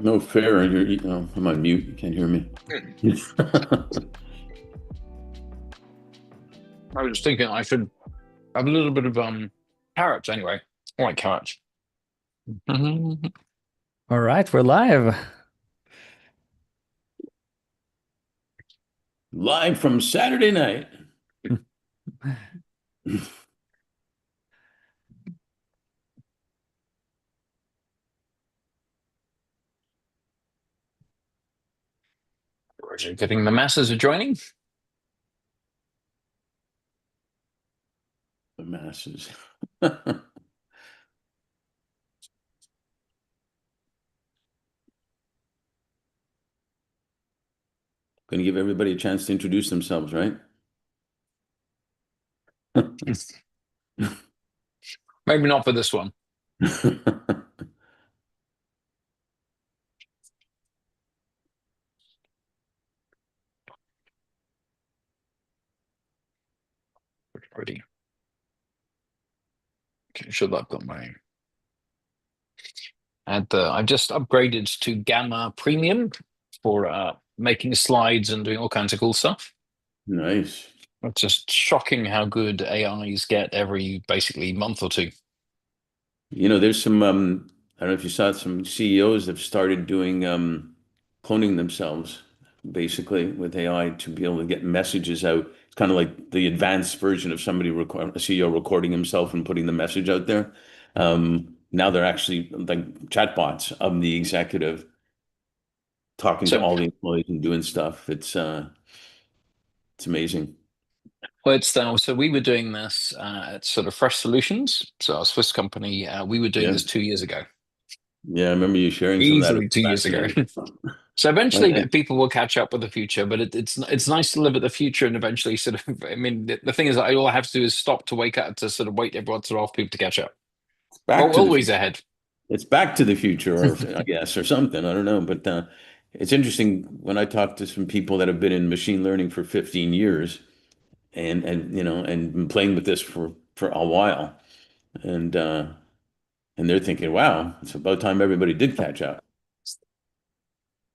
No fair. Oh, I'm on mute. You can't hear me. I was thinking I should have a little bit of carrots anyway. I like carrots. All right, we're live. Live from Saturday night. We're getting the masses are joining. The masses. Going to give everybody a chance to introduce themselves, right? Maybe not for this one. Ready. Okay, sure that I've got my I've just upgraded to Gamma Premium for making slides and doing all kinds of cool stuff. Nice. It's just shocking how good AIs get every basically month or two. There's some, I don't know if you saw some CEOs have started doing cloning themselves basically with AI to be able to get messages out. It's kind of like the advanced version of a CEO recording himself and putting the message out there. Now they're actually like chatbots of the executive talking to So, all the employees and doing stuff. It's amazing. well, so we were doing this at sort of Fresh Solutions. So our Swiss company, we were doing Yeah. this 2 years ago. Yeah, I remember you sharing some of that. It Easily was 2 years ago. fascinating. So eventually And people will catch up with the future, but it's nice to live at the future and eventually sort of, I mean, the thing is that all I have to do is stop to wake up to sort of wait everyone sort of off people to catch up. back Well, to the always future. ahead. It's back to the future, or I guess, or something. I don't know, but it's interesting when I talk to some people that have been in machine learning for 15 years and been playing with this for a while, and uh, and they're thinking, "Wow, it's about time everybody did catch up."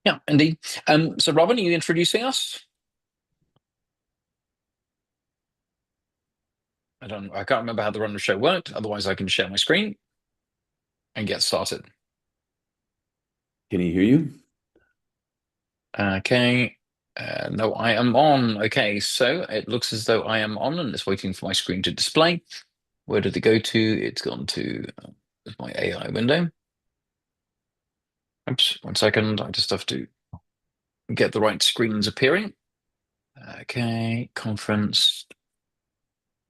Yeah, indeed. So Robin, are you introducing us? I can't remember how the run of the show worked. Otherwise I can share my screen and get started. Can he hear you? Okay. No, I am on. Okay, so it looks as though I am on and it's waiting for my screen to display. Where did it go to? It's gone to my AI window. Oops, 1 second. I just have to get the right screens appearing. Okay, conference.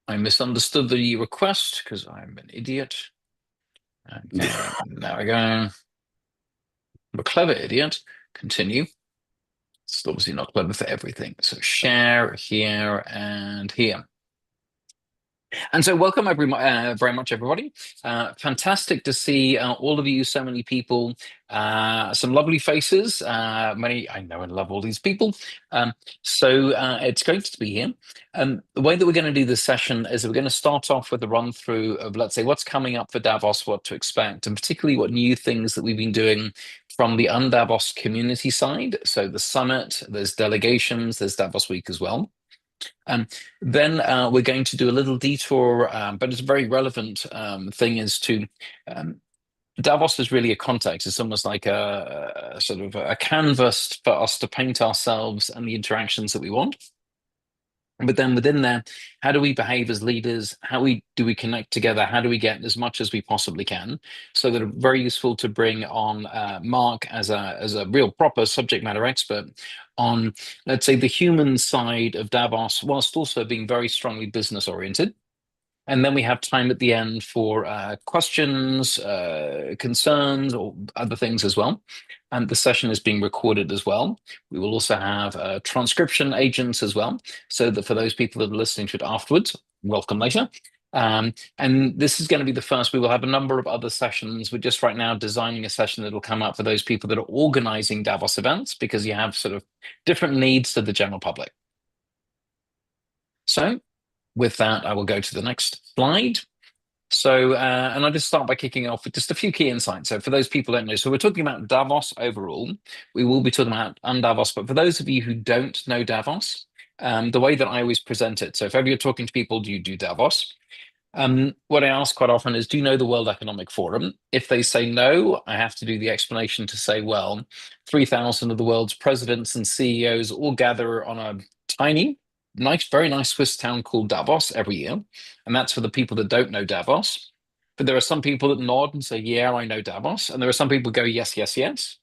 I misunderstood the request because I'm an idiot. Okay, there we go. I'm a clever idiot. Continue. It's obviously not clever for everything. So share here and here. And so welcome very much, everybody. Fantastic to see all of you, so many people, some lovely faces. Many, I know and love all these people. So it's great to be here. The way that we're going to do this session is we're going to start off with a run through of, let's say, what's coming up for Davos, what to expect, and particularly what new things that we've been doing from the unDavos community side. So the summit, there's delegations, there's Davos Week as well. Then we're going to do a little detour, but it's a very relevant thing is to Davos is really a context. It's almost like a sort of a canvas for us to paint ourselves and the interactions that we want. But then within there, how do we behave as leaders? Do we connect together? How do we get as much as we possibly can? So that it's very useful to bring on Mark as a real proper subject matter expert on, let's say, the human side of Davos, whilst also being very strongly business oriented. And then we have time at the end for questions, concerns, or other things as well. And the session is being recorded as well. We will also have transcription agents as well, so that for those people that are listening to it afterwards, welcome later. And this is going to be the first. We will have a number of other sessions. We're just right now designing a session that will come up for those people that are organizing Davos events, because you have sort of different needs to the general public. So with that, I will go to the next slide. So, and I'll just start by kicking off with just a few key insights. So, for those people who don't know, so we're talking about Davos overall. We will be talking about unDavos, but for those of you who don't know Davos, the way that I always present it. So, if ever you're talking to people, do you do Davos? What I ask quite often is, do you know the World Economic Forum? If they say no, I have to do the explanation to say, well, 3,000 of the world's presidents and CEOs all gather on a tiny, nice, very nice Swiss town called Davos every year. And that's for the people that don't know Davos. But there are some people that nod and say, yeah, I know Davos. And there are some people who go, yes, yes, yes.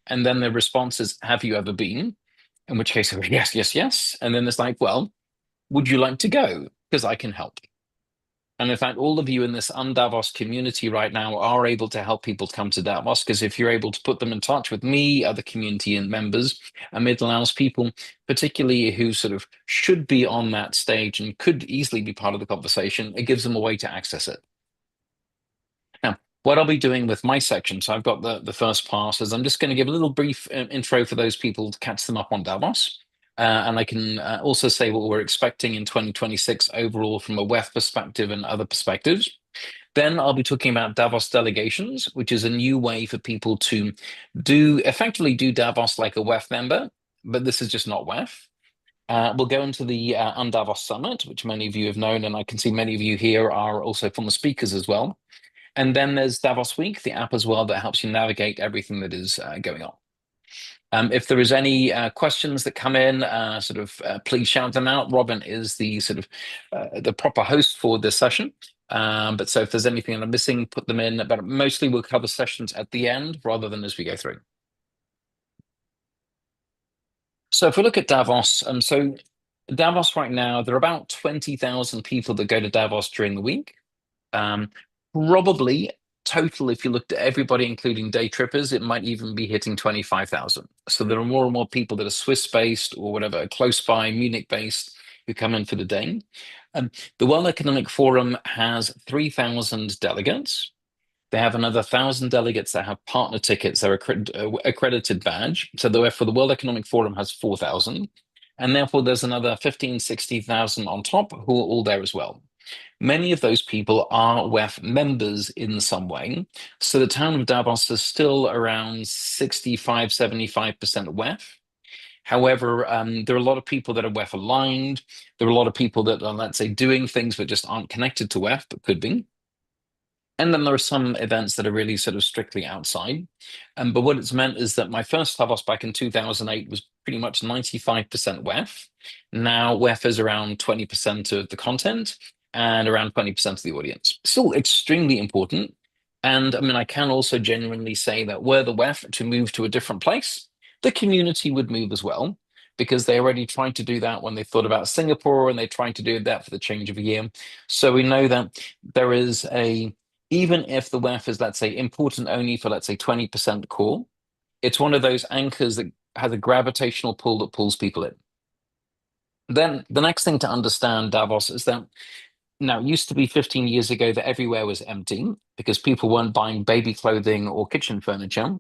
And then the response is, have you ever been? In which case, I go, yes, yes, yes. And then it's like, well, would you like to go? Because I can help. And in fact, all of you in this unDavos community right now are able to help people come to Davos, because if you're able to put them in touch with me, other community and members, it allows people, particularly who sort of should be on that stage and could easily be part of the conversation, it gives them a way to access it. Now, what I'll be doing with my section, so I've got the first pass, is I'm just going to give a little brief intro for those people to catch them up on Davos. And I can also say what we're expecting in 2026 overall from a WEF perspective and other perspectives. Then I'll be talking about Davos delegations, which is a new way for people to effectively do Davos like a WEF member, but this is just not WEF. We'll go into the unDavos Summit, which many of you have known, and I can see many of you here are also former speakers as well. And then there's Davos Week, the app as well, that helps you navigate everything that is going on. If there is any questions that come in, please shout them out. Robin is the the proper host for this session. But so if there's anything that I'm missing, put them in. But mostly we'll cover sessions at the end rather than as we go through. So if we look at Davos, so Davos right now, there are about 20,000 people that go to Davos during the week. Probably total, if you looked at everybody, including day trippers, it might even be hitting 25,000. So there are more and more people that are Swiss-based or whatever, close by, Munich-based, who come in for the day. The World Economic Forum has 3,000 delegates. They have another 1,000 delegates that have partner tickets, their accredited badge. So for the World Economic Forum has 4,000. And therefore, there's another 15, 60,000 on top who are all there as well. Many of those people are WEF members in some way. So the town of Davos is still around 65, 75% WEF. However, there are a lot of people that are WEF aligned. There are a lot of people that are, let's say, doing things that just aren't connected to WEF, but could be. And then there are some events that are really sort of strictly outside. But what it's meant is that my first Davos back in 2008 was pretty much 95% WEF. Now WEF is around 20% of the content and around 20% of the audience. Still extremely important. And I can also genuinely say that were the WEF to move to a different place, the community would move as well, because they already tried to do that when they thought about Singapore, and they tried to do that for the change of a year. So we know that there is even if the WEF is, let's say, important only for, let's say, 20% core, it's one of those anchors that has a gravitational pull that pulls people in. Then the next thing to understand, Davos, is that now it used to be 15 years ago that everywhere was empty because people weren't buying baby clothing or kitchen furniture.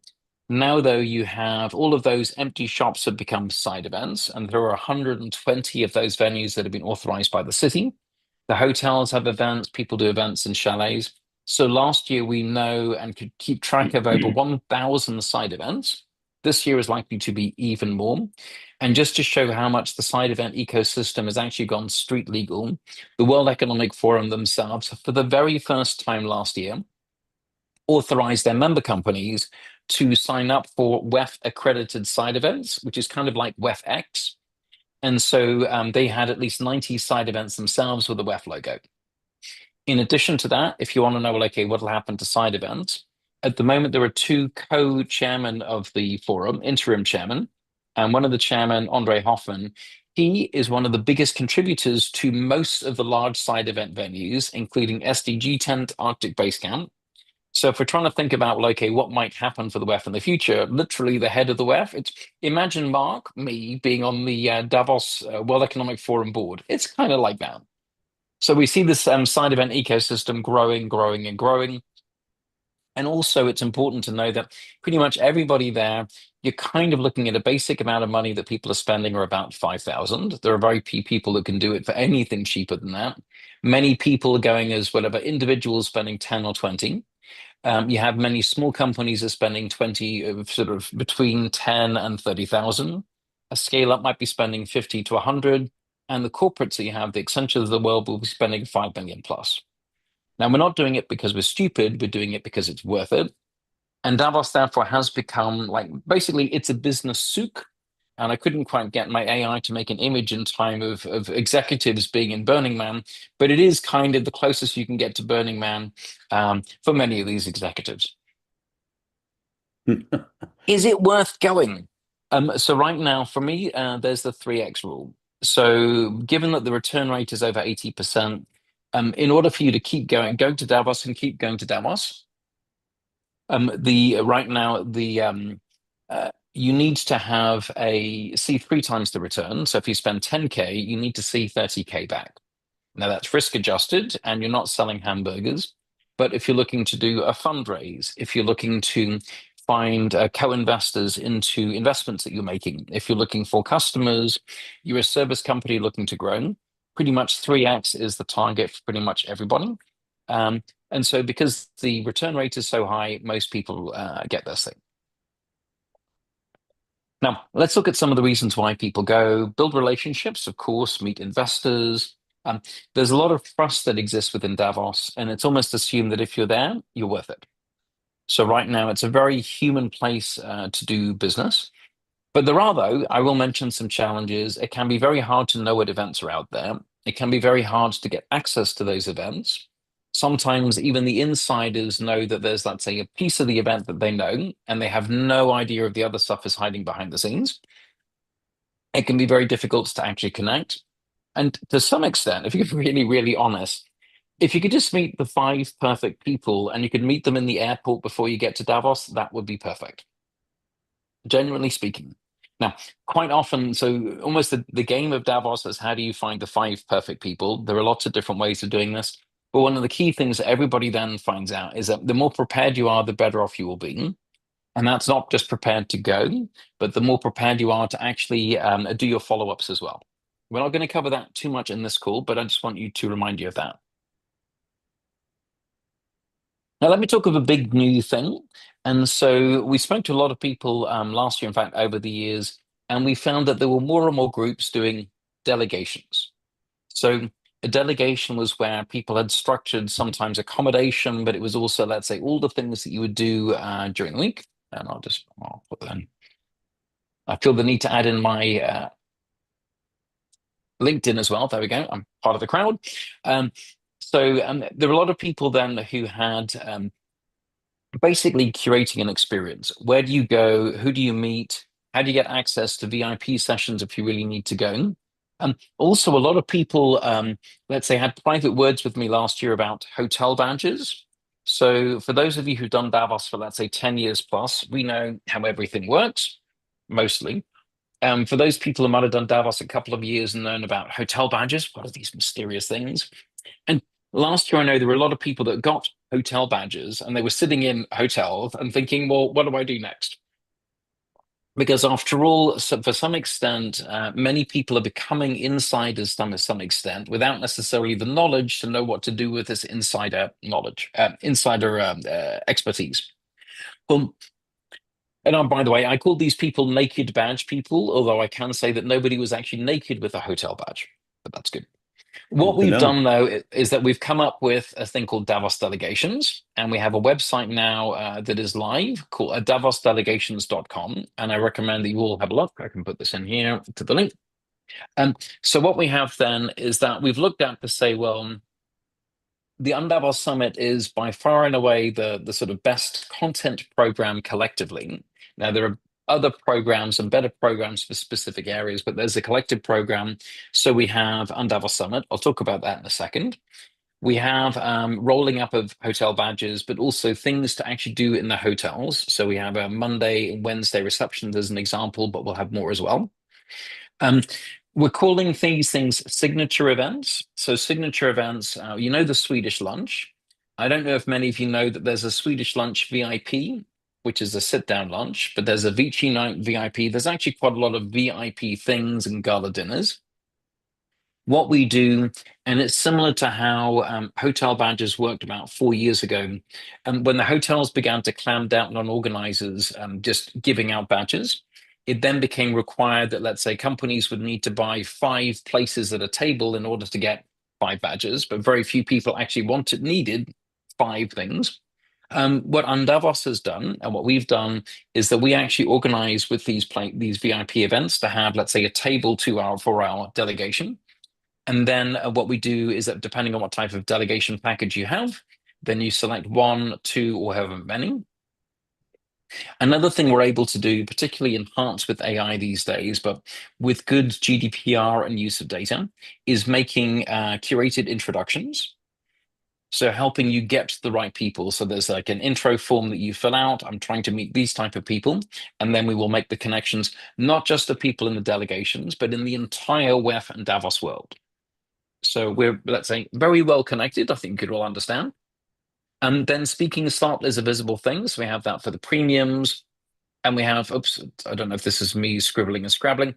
Now, though, you have all of those empty shops have become side events, and there are 120 of those venues that have been authorized by the city. The hotels have events, people do events in chalets. So last year we know and could keep track of over 1,000 side events. This year is likely to be even more. And just to show how much the side event ecosystem has actually gone street legal, the World Economic Forum themselves, for the very first time last year, authorized their member companies to sign up for WEF accredited side events, which is kind of like WEFX. And so they had at least 90 side events themselves with the WEF logo. In addition to that, if you want to know, well, okay, what will happen to side events? At the moment, there are two co-chairmen of the forum, interim chairman, and one of the chairmen, Andre Hoffman, he is one of the biggest contributors to most of the large side event venues, including SDG Tent, Arctic Base Camp. So if we're trying to think about, well, okay, what might happen for the WEF in the future, literally the head of the WEF, imagine Mark, me, being on the Davos World Economic Forum board. It's kind of like that. So we see this side event ecosystem growing, growing, and growing. And also, it's important to know that pretty much everybody there, you're kind of looking at a basic amount of money that people are spending are about 5,000. There are very few people that can do it for anything cheaper than that. Many people are going as whatever individuals spending 10 or 20. You have many small companies are spending 20, sort of between 10 and 30,000. A scale up might be spending 50 to 100. And the corporates that you have, the Accentures of the world, will be spending 5 million plus. Now, we're not doing it because we're stupid, we're doing it because it's worth it. And Davos, therefore, has become like basically it's a business souk. And I couldn't quite get my AI to make an image in time of executives being in Burning Man, but it is kind of the closest you can get to Burning Man for many of these executives. Is it worth going? So right now, for me, there's the 3x rule. So given that the return rate is over 80%, in order for you to keep going, go to Davos and keep going to Davos. Right now you need to have see 3 times the return. So if you spend 10K, you need to see 30K back. Now that's risk adjusted, and you're not selling hamburgers. But if you're looking to do a fundraise, if you're looking to find co-investors into investments that you're making, if you're looking for customers, you're a service company looking to grow, pretty much 3x is the target for pretty much everybody. And so because the return rate is so high, most people get this thing. Now, let's look at some of the reasons why people go. Build relationships, of course, meet investors. There's a lot of trust that exists within Davos, and it's almost assumed that if you're there, you're worth it. So right now, it's a very human place to do business. But there are, though, I will mention some challenges. It can be very hard to know what events are out there. It can be very hard to get access to those events. Sometimes even the insiders know that there's, let's say, a piece of the event that they know, and they have no idea if the other stuff is hiding behind the scenes. It can be very difficult to actually connect. And to some extent, if you're really, really honest, if you could just meet the 5 perfect people and you could meet them in the airport before you get to Davos, that would be perfect, generally speaking. Now, quite often, so almost the game of Davos is how do you find the 5 perfect people? There are lots of different ways of doing this. But one of the key things that everybody then finds out is that the more prepared you are, the better off you will be. And that's not just prepared to go, but the more prepared you are to actually do your follow-ups as well. We're not going to cover that too much in this call, but I just want you to remind you of that. Now, let me talk of a big new thing. And so we spoke to a lot of people last year, in fact, over the years, and we found that there were more and more groups doing delegations. So a delegation was where people had structured sometimes accommodation, but it was also, let's say, all the things that you would do during the week. And I'll put that in. I feel the need to add in my LinkedIn as well. There we go. I'm part of the crowd. So there were a lot of people then who had basically curating an experience. Where do you go? Who do you meet? How do you get access to VIP sessions if you really need to go? Also, a lot of people, let's say, had private words with me last year about hotel badges. So for those of you who've done Davos for, let's say, 10 years plus, we know how everything works, mostly. For those people who might have done Davos a couple of years and known about hotel badges, what are these mysterious things? And last year, I know there were a lot of people that got hotel badges and they were sitting in hotels and thinking, well, what do I do next? Because after all, for some extent, many people are becoming insiders to some extent without necessarily the knowledge to know what to do with this insider knowledge, insider expertise. Well, and by the way, I called these people naked badge people, although I can say that nobody was actually naked with a hotel badge, but that's good. What we've done, though, is that we've come up with a thing called Davos Delegations, and we have a website now that is live called davosdelegations.com, and I recommend that you all have a look. I can put this in here to the link. So what we have then is that we've looked at to say, well, the unDavos Summit is by far and away the sort of best content program collectively. Now, there are other programs and better programs for specific areas, but there's a collective program. So we have unDavos Summit. I'll talk about that in a second. We have rolling up of hotel badges, but also things to actually do in the hotels. So we have a Monday and Wednesday receptions as an example, but we'll have more as well. We're calling these things signature events. So signature events, you know, the Swedish lunch. I don't know if many of you know that there's a Swedish lunch VIP, which is a sit-down lunch, but there's a Vici night VIP. There's actually quite a lot of VIP things and gala dinners. What we do, and it's similar to how hotel badges worked about 4 years ago, when the hotels began to clamp down on organizers just giving out badges, it then became required that, let's say, companies would need to buy 5 places at a table in order to get 5 badges, but very few people actually needed 5 things. What unDavos has done, and what we've done, is that we actually organize with these VIP events to have, let's say, a table for our delegation. And then what we do is that depending on what type of delegation package you have, then you select 1, 2, or however many. Another thing we're able to do, particularly enhanced with AI these days, but with good GDPR and use of data, is making curated introductions. So helping you get to the right people. So there's like an intro form that you fill out. I'm trying to meet these type of people. And then we will make the connections, not just the people in the delegations, but in the entire WEF and Davos world. So we're, let's say, very well connected. I think you could all understand. And then speaking slot is a visible thing. So we have that for the premiums. And we have, oops, I don't know if this is me scribbling and scrabbling.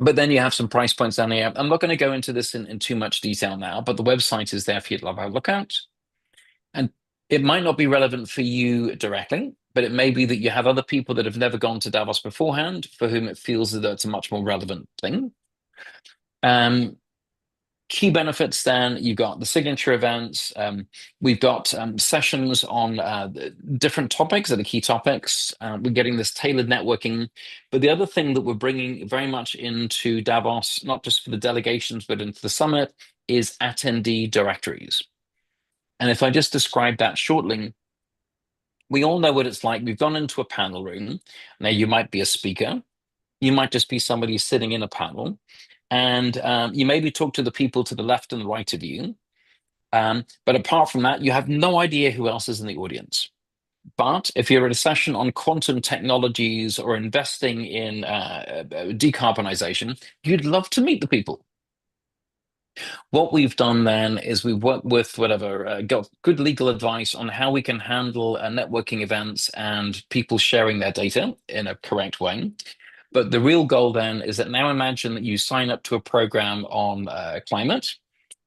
But then you have some price points down here. I'm not going to go into this in too much detail now, but the website is there for you to have a look at. And it might not be relevant for you directly, but it may be that you have other people that have never gone to Davos beforehand for whom it feels that it's a much more relevant thing. Key benefits then, you've got the signature events. We've got sessions on different topics that are key topics. We're getting this tailored networking. But the other thing that we're bringing very much into Davos, not just for the delegations, but into the summit, is attendee directories. And if I just describe that shortly, we all know what it's like. We've gone into a panel room. Now, you might be a speaker. You might just be somebody sitting in a panel. And you maybe talk to the people to the left and the right of you. But apart from that, you have no idea who else is in the audience. But if you're at a session on quantum technologies or investing in decarbonization, you'd love to meet the people. What we've done then is we've worked with got good legal advice on how we can handle networking events and people sharing their data in a correct way. But the real goal then is that now imagine that you sign up to a program on climate,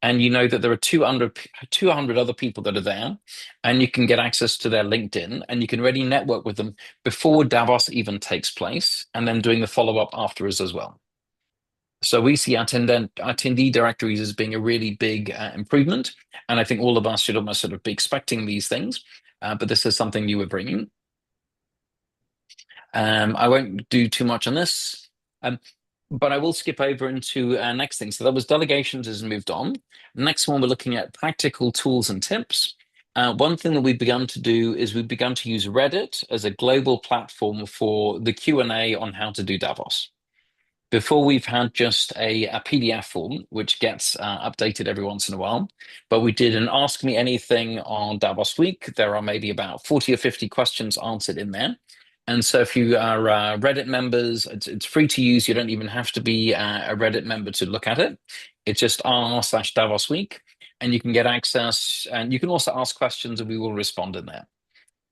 and you know that there are 200 other people that are there, and you can get access to their LinkedIn, and you can already network with them before Davos even takes place, and then doing the follow-up afterwards as well. So we see attendee directories as being a really big improvement, and I think all of us should almost sort of be expecting these things, but this is something you were bringing. I won't do too much on this, but I will skip over into next thing. So that was delegations has moved on. Next one, we're looking at practical tools and tips. One thing that we've begun to do is we've begun to use Reddit as a global platform for the Q&A on how to do Davos. Before, we've had just a PDF form, which gets updated every once in a while. But we did an Ask Me Anything on Davos Week. There are maybe about 40 or 50 questions answered in there. And so if you are Reddit members, it's free to use. You don't even have to be a Reddit member to look at it. It's just r/Davos Week. And you can get access. And you can also ask questions and we will respond in there.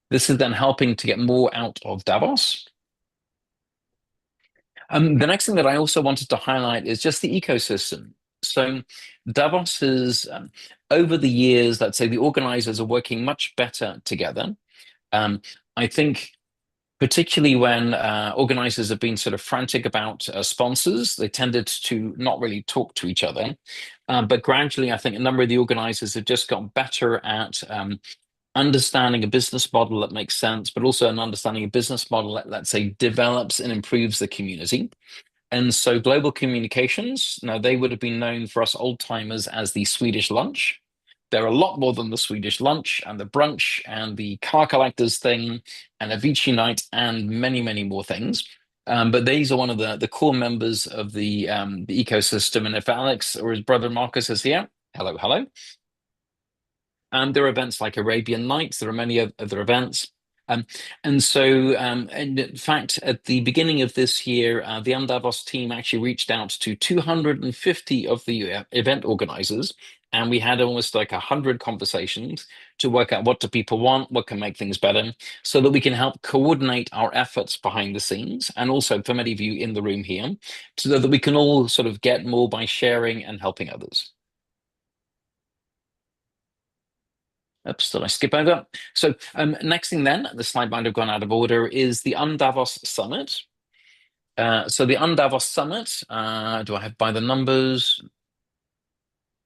This is then helping to get more out of Davos. The next thing that I also wanted to highlight is just the ecosystem. So Davos is, over the years, let's say the organizers are working much better together. I think particularly when organizers have been sort of frantic about sponsors, they tended to not really talk to each other. But gradually, I think a number of the organizers have just got better at understanding a business model that makes sense, but also an understanding a business model that, let's say, develops and improves the community. And so Global Communications, now they would have been known for us old timers as the Swedish lunch. They're a lot more than the Swedish lunch and the brunch and the car collectors thing and a Vici night and many, many more things. But these are one of the core members of the ecosystem. And if Alex or his brother Marcus is here, hello, hello. There are events like Arabian Nights. There are many other events. And in fact, at the beginning of this year, the unDavos team actually reached out to 250 of the event organizers And we had almost like 100 conversations to work out what do people want, what can make things better, so that we can help coordinate our efforts behind the scenes, and also for many of you in the room here, so that we can all sort of get more by sharing and helping others. Oops, did I skip over? So next thing then, the slide might have gone out of order, is the unDavos Summit. So the unDavos Summit, do I have by the numbers?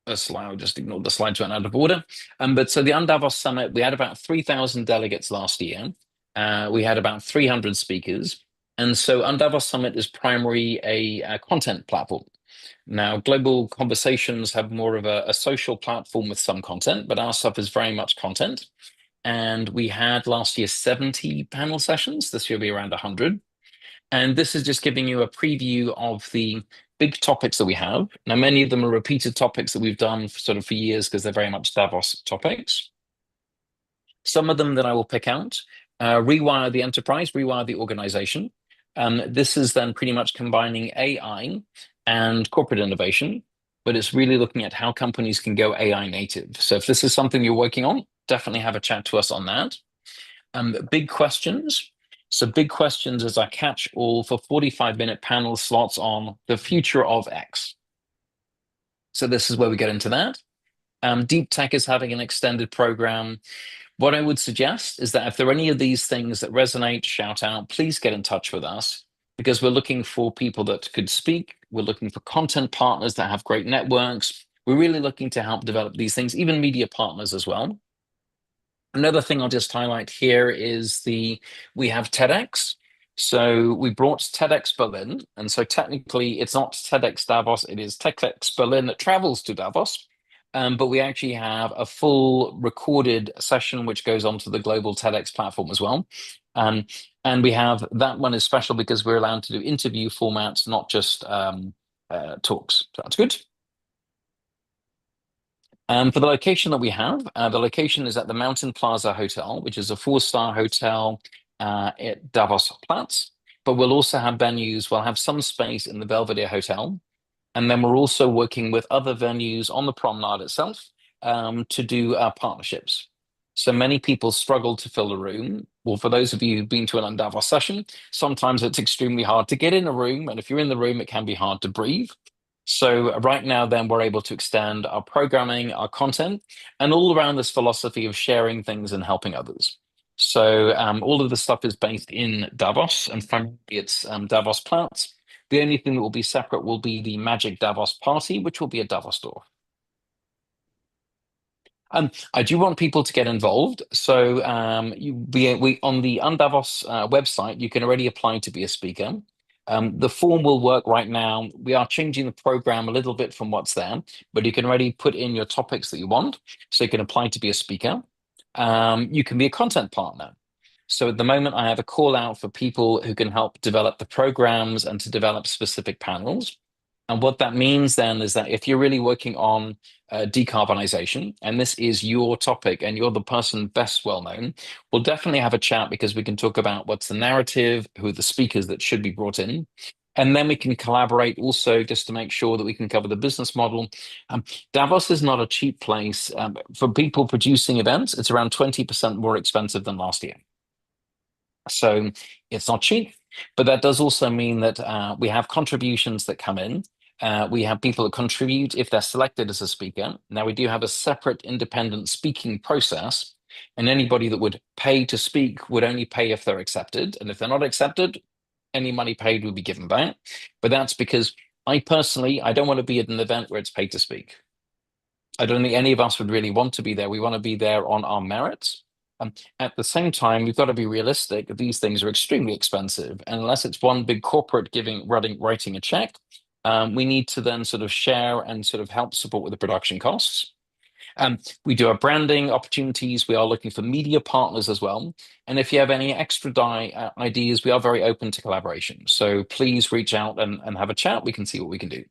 I'll just ignore the slides went out of order. But so the unDavos Summit, we had about 3,000 delegates last year. We had about 300 speakers. And so unDavos Summit is primarily a content platform. Now, global conversations have more of a social platform with some content, but our stuff is very much content. And we had last year 70 panel sessions. This year will be around 100. And this is just giving you a preview of the big topics that we have. Now, many of them are repeated topics that we've done for years because they're very much Davos topics. Some of them that I will pick out, rewire the enterprise, rewire the organization. This is then pretty much combining AI and corporate innovation, but it's really looking at how companies can go AI native. So if this is something you're working on, definitely have a chat to us on that. Big questions. So big questions is our catch all for 45-minute panel slots on the future of X. So this is where we get into that. Deep Tech is having an extended program. What I would suggest is that if there are any of these things that resonate, shout out, please get in touch with us, because we're looking for people that could speak. We're looking for content partners that have great networks. We're really looking to help develop these things, even media partners as well. Another thing I'll just highlight here is we have TEDx. So we brought TEDx Berlin. And so technically it's not TEDx Davos, it is TEDx Berlin that travels to Davos. But we actually have a full recorded session which goes onto the global TEDx platform as well. And we have that one is special because we're allowed to do interview formats, not just talks. So that's good. For the location that we have, the location is at the Mountain Plaza Hotel, which is a 4-star hotel at Davos Platz. But we'll also have venues, we'll have some space in the Belvedere Hotel. And then we're also working with other venues on the promenade itself to do partnerships. So many people struggle to fill a room. Well, for those of you who've been to an unDavos session, sometimes it's extremely hard to get in a room. And if you're in the room, it can be hard to breathe. So right now, then, we're able to extend our programming, our content, and all around this philosophy of sharing things and helping others. So all of this stuff is based in Davos, and primarily it's Davos Platz. The only thing that will be separate will be the Magic Davos Party, which will be a Davos store. I do want people to get involved. So we on the unDavos website, you can already apply to be a speaker. The form will work right now. We are changing the program a little bit from what's there, but you can already put in your topics that you want. So you can apply to be a speaker. You can be a content partner. So at the moment, I have a call out for people who can help develop the programs and to develop specific panels. And what that means then is that if you're really working on decarbonization, and this is your topic and you're the person best well known, we'll definitely have a chat because we can talk about what's the narrative, who are the speakers that should be brought in. And then we can collaborate also just to make sure that we can cover the business model. Davos is not a cheap place. For people producing events, it's around 20% more expensive than last year. So it's not cheap, but that does also mean that we have contributions that come in. We have people that contribute if they're selected as a speaker. Now, we do have a separate independent speaking process, and anybody that would pay to speak would only pay if they're accepted. And if they're not accepted, any money paid would be given back. But that's because I don't want to be at an event where it's paid to speak. I don't think any of us would really want to be there. We want to be there on our merits. At the same time, we've got to be realistic. These things are extremely expensive. And unless it's one big corporate writing a check, we need to then sort of share and sort of help support with the production costs. We do have branding opportunities. We are looking for media partners as well. And if you have any extra ideas, we are very open to collaboration. So please reach out and have a chat. We can see what we can do.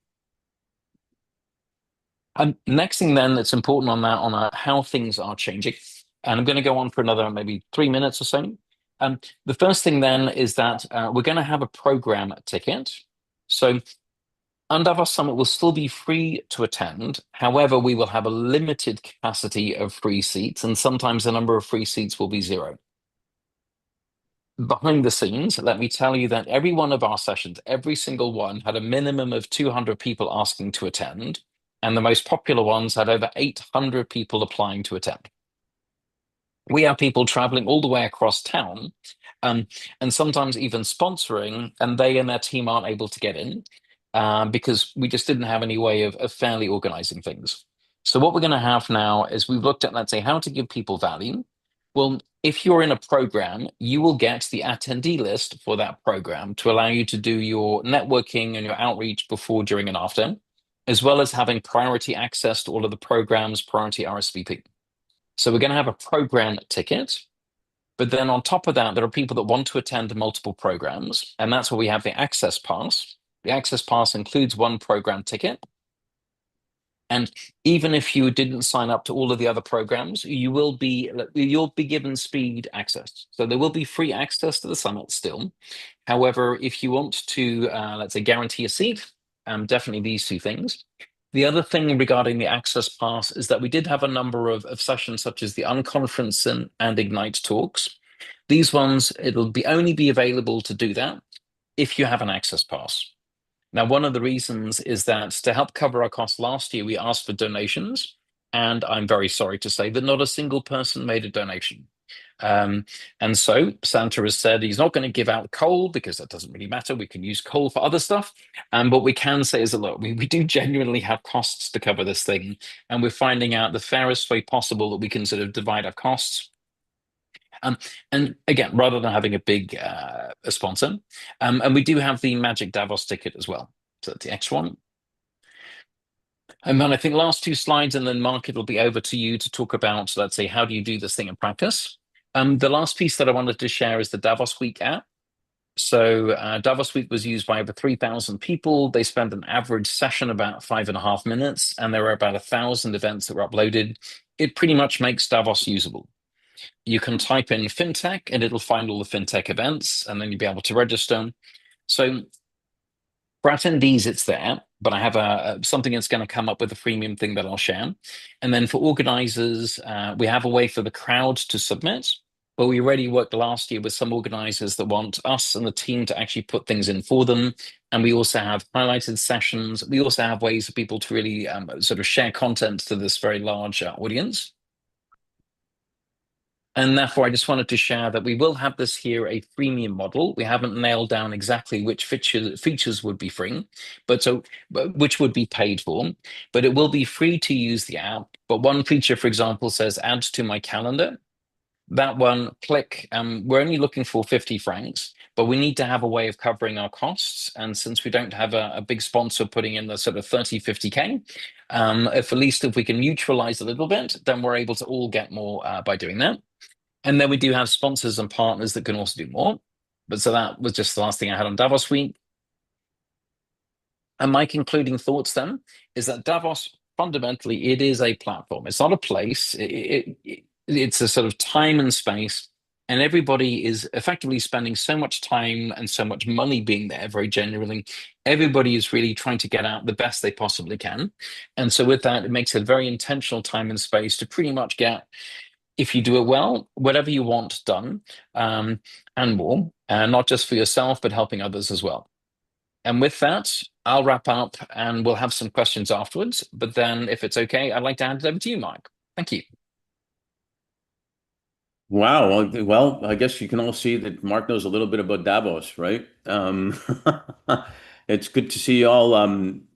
Next thing then that's important on how things are changing. And I'm going to go on for another maybe 3 minutes or so. The first thing then is that we're going to have a program ticket. So unDavos Summit will still be free to attend. However, we will have a limited capacity of free seats, and sometimes the number of free seats will be zero. Behind the scenes, let me tell you that every one of our sessions, every single one, had a minimum of 200 people asking to attend, and the most popular ones had over 800 people applying to attend. We have people traveling all the way across town, um, and sometimes even sponsoring, and they and their team aren't able to get in because we just didn't have any way of fairly organizing things. So what we're going to have now is we've looked at, let's say, how to give people value. Well, if you're in a program, you will get the attendee list for that program to allow you to do your networking and your outreach before, during, and after, as well as having priority access to all of the programs, priority RSVP. So we're going to have a program ticket, but then on top of that, there are people that want to attend multiple programs, and that's where we have the access pass. The access pass includes one program ticket. And even if you didn't sign up to all of the other programs, you'll be given speed access. So there will be free access to the summit still. However, if you want to, let's say, guarantee a seat, definitely these two things. The other thing regarding the access pass is that we did have a number of sessions such as the unconference and Ignite talks. These ones, it'll only be available to do that if you have an access pass. Now, one of the reasons is that to help cover our costs last year, we asked for donations, and I'm very sorry to say that not a single person made a donation. And so Santa has said he's not going to give out coal because that doesn't really matter. We can use coal for other stuff. But we can say is that, look, we do genuinely have costs to cover this thing. And we're finding out the fairest way possible that we can sort of divide our costs. And again, rather than having a big a sponsor. And we do have the Magic Davos ticket as well. So that's the next one. And then I think last two slides, and then Mark, it'll be over to you to talk about, let's say, how do you do this thing in practice? The last piece that I wanted to share is the Davos Week app. So Davos Week was used by over 3,000 people. They spent an average session about 5.5 minutes, and there were about 1,000 events that were uploaded. It pretty much makes Davos usable. You can type in fintech, and it'll find all the fintech events, and then you'll be able to register. So for attendees, it's there, but I have something that's going to come up with a freemium thing that I'll share. And then for organizers, we have a way for the crowd to submit. But we already worked last year with some organizers that want us and the team to actually put things in for them. And we also have highlighted sessions. We also have ways for people to really sort of share content to this very large audience. And therefore, I just wanted to share that we will have this here a freemium model. We haven't nailed down exactly which features would be free, but which would be paid for. But it will be free to use the app. But one feature, for example, says add to my calendar. That one, click. We're only looking for 50 francs, but we need to have a way of covering our costs. And since we don't have a big sponsor putting in the sort of 30, 50K, if at least if we can neutralize a little bit, then we're able to all get more by doing that. And then we do have sponsors and partners that can also do more. But so that was just the last thing I had on Davos Week. And my concluding thoughts then is that Davos, fundamentally, it is a platform. It's not a place. It's a sort of time and space. And everybody is effectively spending so much time and so much money being there, very genuinely. Everybody is really trying to get out the best they possibly can. And so with that, it makes it a very intentional time and space to pretty much get, if you do it well, whatever you want done, and more, not just for yourself, but helping others as well. And with that, I'll wrap up and we'll have some questions afterwards. But then if it's okay, I'd like to hand it over to you, Mike. Thank you. Wow. Well, I guess you can all see that Mark knows a little bit about Davos, right? It's good to see you all.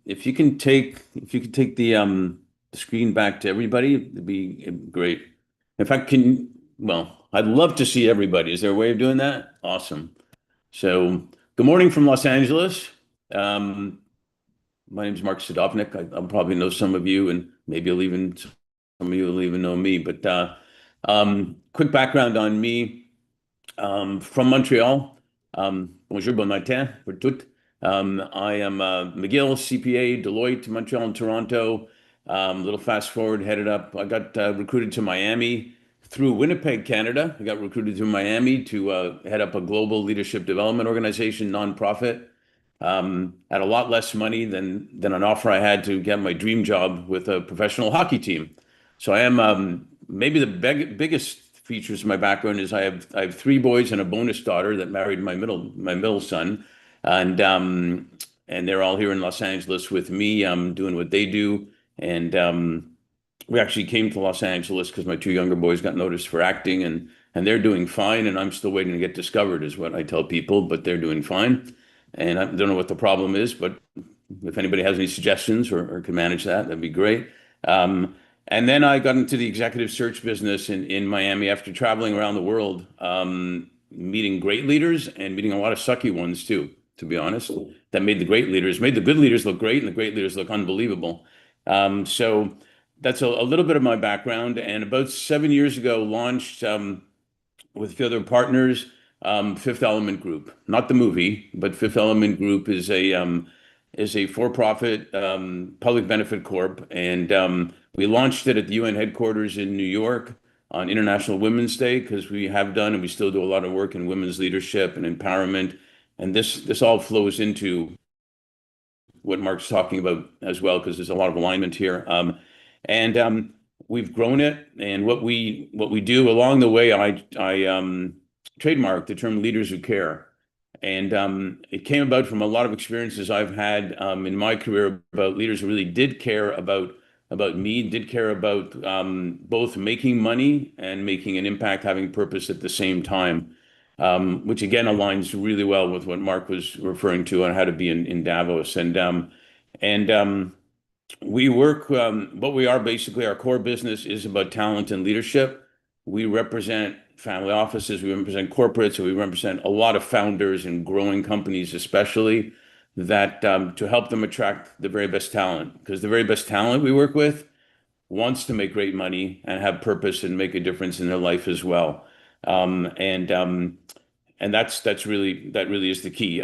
If you could take the screen back to everybody, it'd be great. In fact, well, I'd love to see everybody. Is there a way of doing that? Awesome. So, good morning from Los Angeles. Um, my name is Mark Sadovnik. I'll probably know some of you, and maybe some of you will even know me. But quick background on me. From Montreal. Bonjour, bon matin pour toutes. I am McGill, CPA, Deloitte, Montreal, and Toronto. Little fast forward, headed up. I got recruited to Miami through Winnipeg, Canada. I got recruited to Miami to head up a global leadership development organization, nonprofit. at a lot less money than an offer I had to get my dream job with a professional hockey team. So I am maybe the biggest features of my background is I have three boys and a bonus daughter that married my middle son, and they're all here in Los Angeles with me, doing what they do, and we actually came to Los Angeles because my two younger boys got noticed for acting, and they're doing fine, and I'm still waiting to get discovered, is what I tell people, but they're doing fine. And I don't know what the problem is, but if anybody has any suggestions or can manage that, that'd be great. Um, and then I got into the executive search business in Miami after traveling around the world, meeting great leaders and meeting a lot of sucky ones too, to be honest. That made the good leaders look great and the great leaders look unbelievable. So that's a little bit of my background. And about 7 years ago, launched with a few other partners, Fifth Element Group, not the movie, but Fifth Element Group is a for-profit public benefit corp, and we launched it at the UN headquarters in New York on International Women's Day because we have done and we still do a lot of work in women's leadership and empowerment, and this all flows into what Mark's talking about as well, because there's a lot of alignment here. And we've grown it, and what we do along the way, I trademarked the term "leaders who care," and it came about from a lot of experiences I've had in my career about leaders who really did care about me, did care about both making money and making an impact, having purpose at the same time. Which again aligns really well with what Mark was referring to on how to be in Davos. And we work, what we are basically, our core business is about talent and leadership. We represent family offices, we represent corporates, we represent a lot of founders and growing companies, especially that to help them attract the very best talent. Because the very best talent we work with wants to make great money and have purpose and make a difference in their life as well. Um, and um, and that really is the key.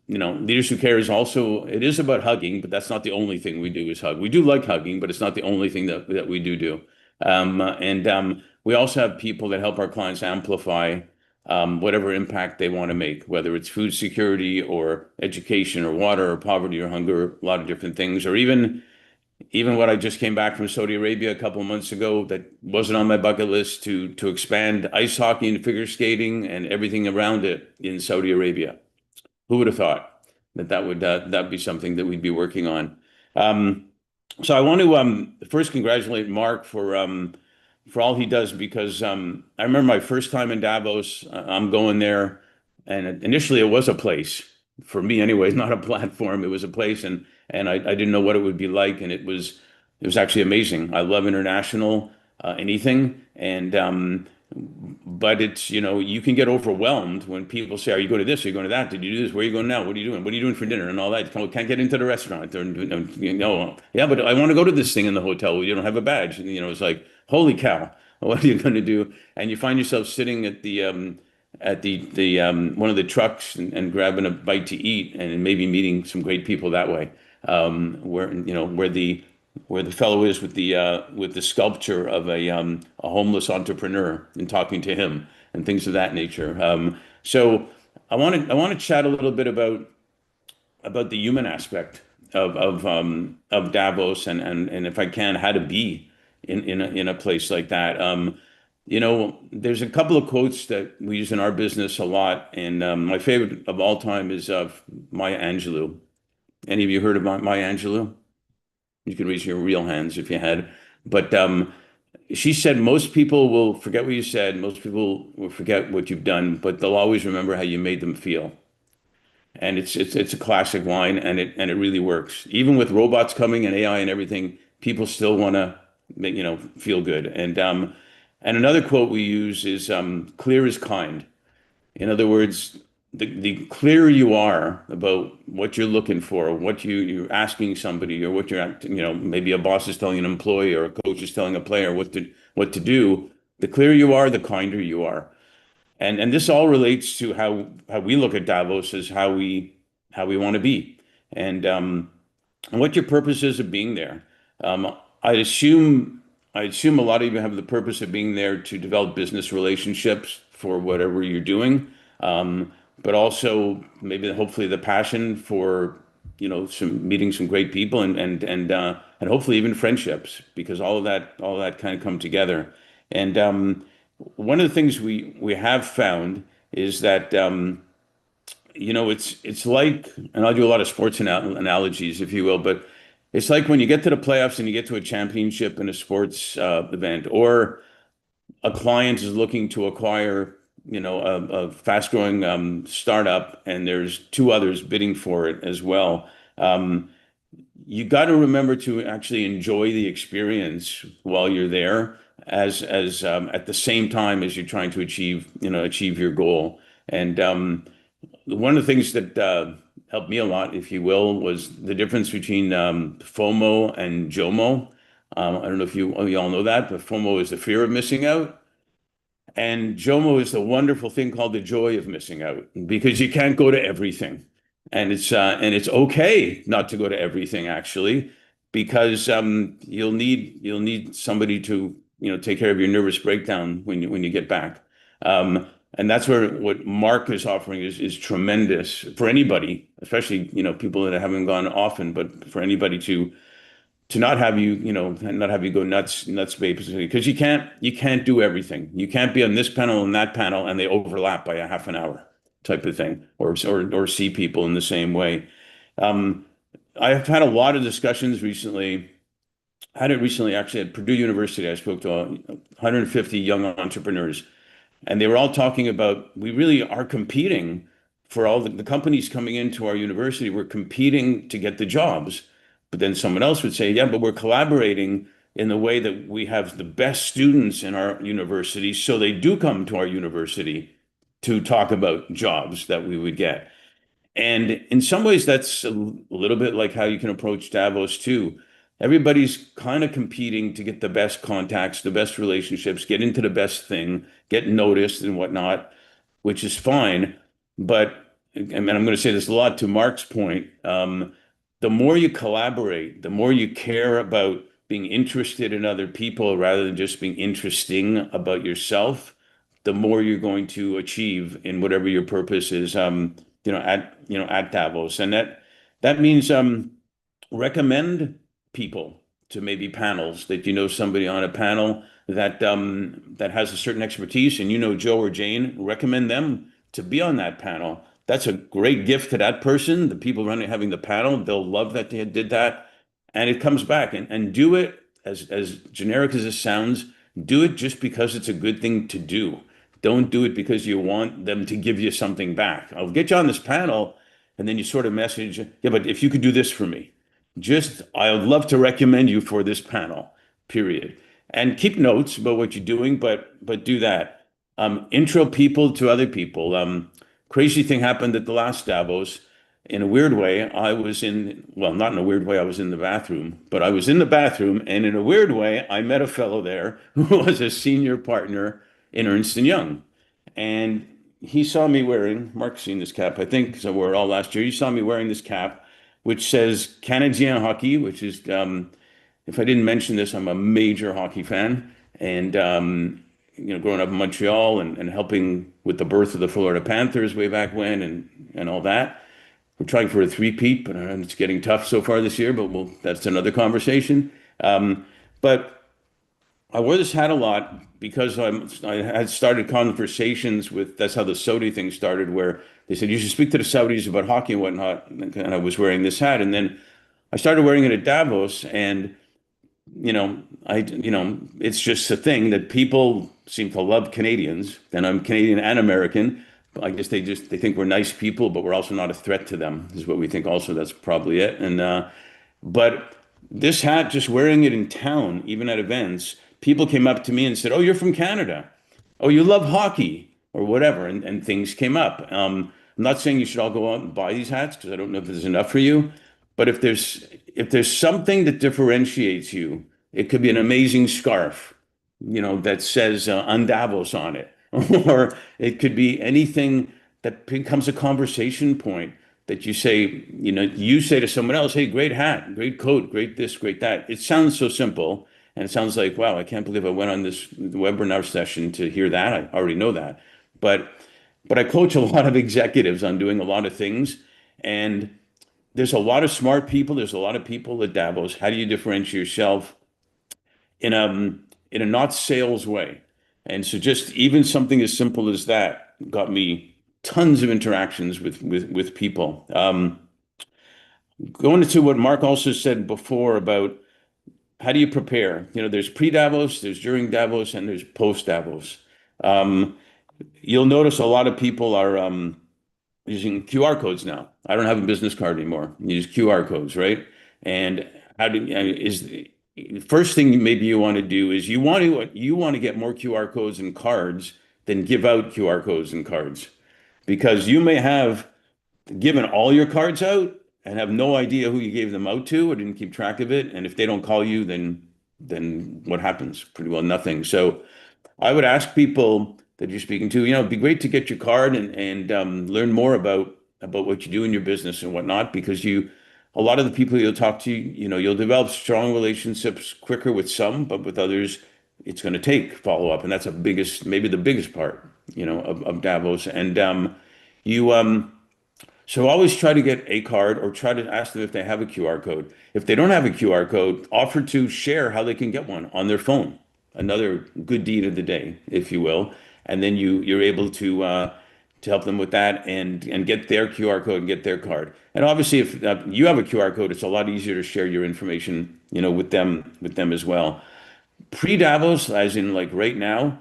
Leaders who care is also it is about hugging, but that's not the only thing we do is hug. We do like hugging, but it's not the only thing that we do. And we also have people that help our clients amplify whatever impact they want to make, whether it's food security or education or water or poverty or hunger, a lot of different things, or even what I just came back from Saudi Arabia a couple of months ago that wasn't on my bucket list to expand ice hockey and figure skating and everything around it in Saudi Arabia. Who would have thought that would be something that we'd be working on? Um, so I want to first congratulate Mark for all he does because I remember my first time in Davos. I'm going there, and initially it was a place for me, anyways, not a platform. It was a place, and I didn't know what it would be like, and it was actually amazing. I love international anything, and but it's you can get overwhelmed when people say, "Are you going to this? Are you going to that? Did you do this? Where are you going now? What are you doing? What are you doing for dinner?" and all that. Can't get into the restaurant. Or, yeah, but I want to go to this thing in the hotel. Well, you don't have a badge. And, it's like, holy cow, what are you going to do? And you find yourself sitting at the one of the trucks and grabbing a bite to eat, and maybe meeting some great people that way. Where the fellow is with the sculpture of a homeless entrepreneur and talking to him and things of that nature. So I want to chat a little bit about the human aspect of Davos and if I can, how to be in a place like that. There's a couple of quotes that we use in our business a lot, and my favorite of all time is Maya Angelou. Any of you heard of Maya Angelou? You can raise your real hands if you had. But she said most people will forget what you said, most people will forget what you've done, but they'll always remember how you made them feel. And it's a classic line, and it really works. Even with robots coming and AI and everything, people still want to feel good. And another quote we use is clear is kind. In other words, the clearer you are about what you're looking for, what you're asking somebody, or what maybe a boss is telling an employee or a coach is telling a player what to do, the clearer you are, the kinder you are. And this all relates to how we look at Davos as how we want to be, and what your purpose is of being there. Um, I assume I assume a lot of you have the purpose of being there to develop business relationships for whatever you're doing. but also maybe hopefully the passion for, some meeting some great people and hopefully even friendships, because all of that kind of come together. And one of the things we have found is that it's like, and I'll do a lot of sports analogies, if you will, but it's like when you get to the playoffs and you get to a championship in a sports event, or a client is looking to acquire, a fast-growing startup, and there's two others bidding for it as well. Um, you got to remember to actually enjoy the experience while you're there, as at the same time as you're trying to achieve your goal. And one of the things that helped me a lot, if you will, was the difference between FOMO and JOMO. I don't know if you all know that, but FOMO is the fear of missing out. And JOMO is the wonderful thing called the joy of missing out, because you can't go to everything. And it's okay not to go to everything, actually, because you'll need somebody to take care of your nervous breakdown when you get back. And that's where what Mark is offering is tremendous for anybody, especially people that haven't gone often, but for anybody to not have you go nuts basically, because you can't do everything. You can't be on this panel and that panel and they overlap by a half an hour type of thing, or see people in the same way. Um, I've had a lot of discussions recently. I had it recently actually at Purdue University. I spoke to 150 young entrepreneurs, and they were all talking about, we really are competing for all the companies coming into our university. We're competing to get the jobs. But then someone else would say, yeah, but we're collaborating in the way that we have the best students in our university. So they do come to our university to talk about jobs that we would get. And in some ways, that's a little bit like how you can approach Davos too. Everybody's kind of competing to get the best contacts, the best relationships, get into the best thing, get noticed and whatnot, which is fine. But, and I'm going to say this a lot to Mark's point, the more you collaborate, the more you care about being interested in other people rather than just being interesting about yourself, the more you're going to achieve in whatever your purpose is. At Davos, and that means recommend people to maybe panels, that somebody on a panel that has a certain expertise, and Joe or Jane, recommend them to be on that panel. That's a great gift to that person. The people having the panel, they'll love that they did that, and it comes back, and do it as generic as it sounds. Do it just because it's a good thing to do. Don't do it because you want them to give you something back. I'll get you on this panel, and then you sort of message, yeah, but if you could do this for me, I would love to recommend you for this panel, period. And keep notes about what you're doing, but do that. Intro people to other people. Crazy thing happened at the last Davos. In a weird way, well, not in a weird way, I was in the bathroom, but I was in the bathroom, and in a weird way, I met a fellow there who was a senior partner in Ernst & Young. And he saw me wearing, Mark's seen this cap, I think, because I wore it all last year. He saw me wearing this cap, which says Canadien Hockey, which is, if I didn't mention this, I'm a major hockey fan. And, growing up in Montreal and helping with the birth of the Florida Panthers way back when, and all that. We're trying for a three-peat, but it's getting tough so far this year, but that's another conversation. But I wore this hat a lot because I had started conversations with, that's how the Saudi thing started, where they said, you should speak to the Saudis about hockey and whatnot. And I was wearing this hat. And then I started wearing it at Davos. And, it's just a thing that people seem to love Canadians. And I'm Canadian and American. I guess they think we're nice people, but we're also not a threat to them, is what we think also. That's probably it. But this hat, just wearing it in town, even at events, people came up to me and said, "Oh, you're from Canada. Oh, you love hockey," or whatever, and things came up. I'm not saying you should all go out and buy these hats, because I don't know if there's enough for you. But if there's something that differentiates you, it could be an amazing scarf, that says unDavos on it, or it could be anything that becomes a conversation point, that you say to someone else, "Hey, great hat, great coat, great this, great that." It sounds so simple, and it sounds like, wow, I can't believe I went on this webinar session to hear that. I already know that. But but I coach a lot of executives on doing a lot of things. And there's a lot of smart people. There's a lot of people at Davos. How do you differentiate yourself in a not sales way? And so just even something as simple as that got me tons of interactions with people. Going into what Mark also said before about how do you prepare? There's pre-Davos, there's during Davos, and there's post-Davos. Um, you'll notice a lot of people are using QR codes now. I don't have a business card anymore. You use QR codes, right? And how do is the first thing maybe you want to do is you want to get more QR codes and cards than give out QR codes and cards because you may have given all your cards out and have no idea who you gave them out to or didn't keep track of it. And if they don't call you, then what happens? Pretty well nothing. So I would ask people that you're speaking to, it'd be great to get your card and learn more about what you do in your business and whatnot, because a lot of the people you'll talk to, you'll develop strong relationships quicker with some, but with others, it's going to take follow up, and that's maybe the biggest part, of Davos. And you so always try to get a card or try to ask them if they have a QR code. If they don't have a QR code, offer to share how they can get one on their phone. Another good deed of the day, if you will. And then you're able to help them with that and get their QR code and get their card. And obviously, if you have a QR code, it's a lot easier to share your information, with them as well. Pre-Davos, as in like right now,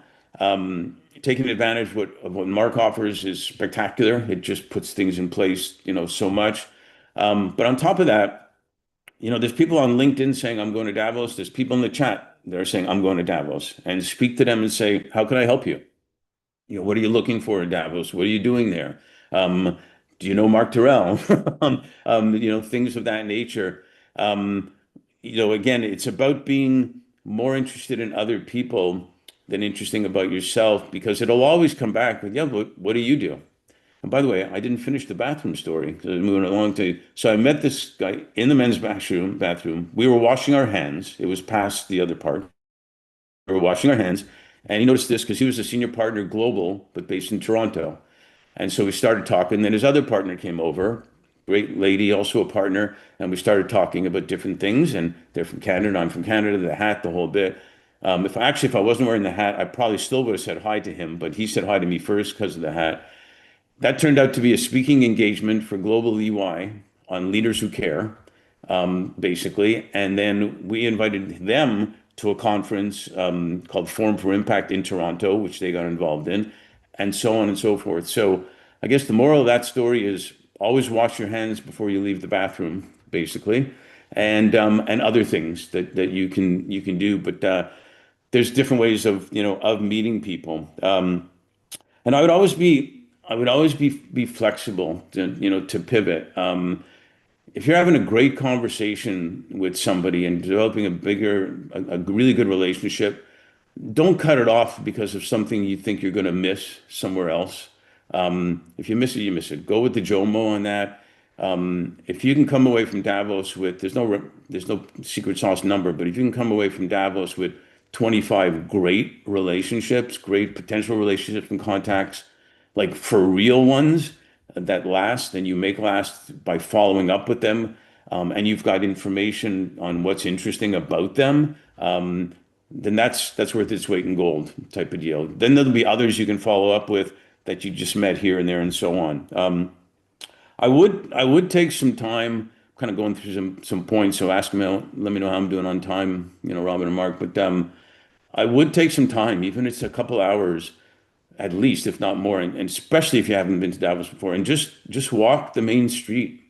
taking advantage of what Mark offers is spectacular. It just puts things in place, so much. But on top of that, there's people on LinkedIn saying, I'm going to Davos. There's people in the chat that are saying, I'm going to Davos. And speak to them and say, how can I help you? What are you looking for in Davos? What are you doing there? Um, do you know Mark Terrell? Things of that nature. Um, again, it's about being more interested in other people than interesting about yourself, because it'll always come back with, yeah, but what do you do? And by the way, I didn't finish the bathroom story because I was moving along so I met this guy in the men's bathroom. We were washing our hands. It was past the other part. We were washing our hands. And he noticed this because he was a senior partner global, but based in Toronto. And so we started talking. Then his other partner came over, great lady, also a partner, and we started talking about different things. And they're from Canada, I'm from Canada, the hat, the whole bit. If I wasn't wearing the hat, I probably still would have said hi to him, but he said hi to me first because of the hat. That turned out to be a speaking engagement for Global EY on leaders who care, basically. And then we invited them to a conference called Forum for Impact in Toronto, which they got involved in, and so on and so forth. So I guess the moral of that story is always wash your hands before you leave the bathroom, basically, and other things that you can do. But there's different ways of meeting people. And I would always be flexible to pivot. If you're having a great conversation with somebody and developing a really good relationship, don't cut it off because of something you think you're going to miss somewhere else. If you miss it, you miss it. Go with the Jomo on that. If you can come away from Davos with, there's no secret sauce number, but if you can come away from Davos with 25 great relationships, great potential relationships and contacts, like for real ones that last, and you make last by following up with them, and you've got information on what's interesting about them, then that's worth its weight in gold type of deal. Then there'll be others you can follow up with that you just met here and there and so on. I would take some time, kind of going through some points. So ask me, let me know how I'm doing on time, Robin and Mark. But I would take some time, even if it's a couple hours at least, if not more, and especially if you haven't been to Davos before, and just walk the main street.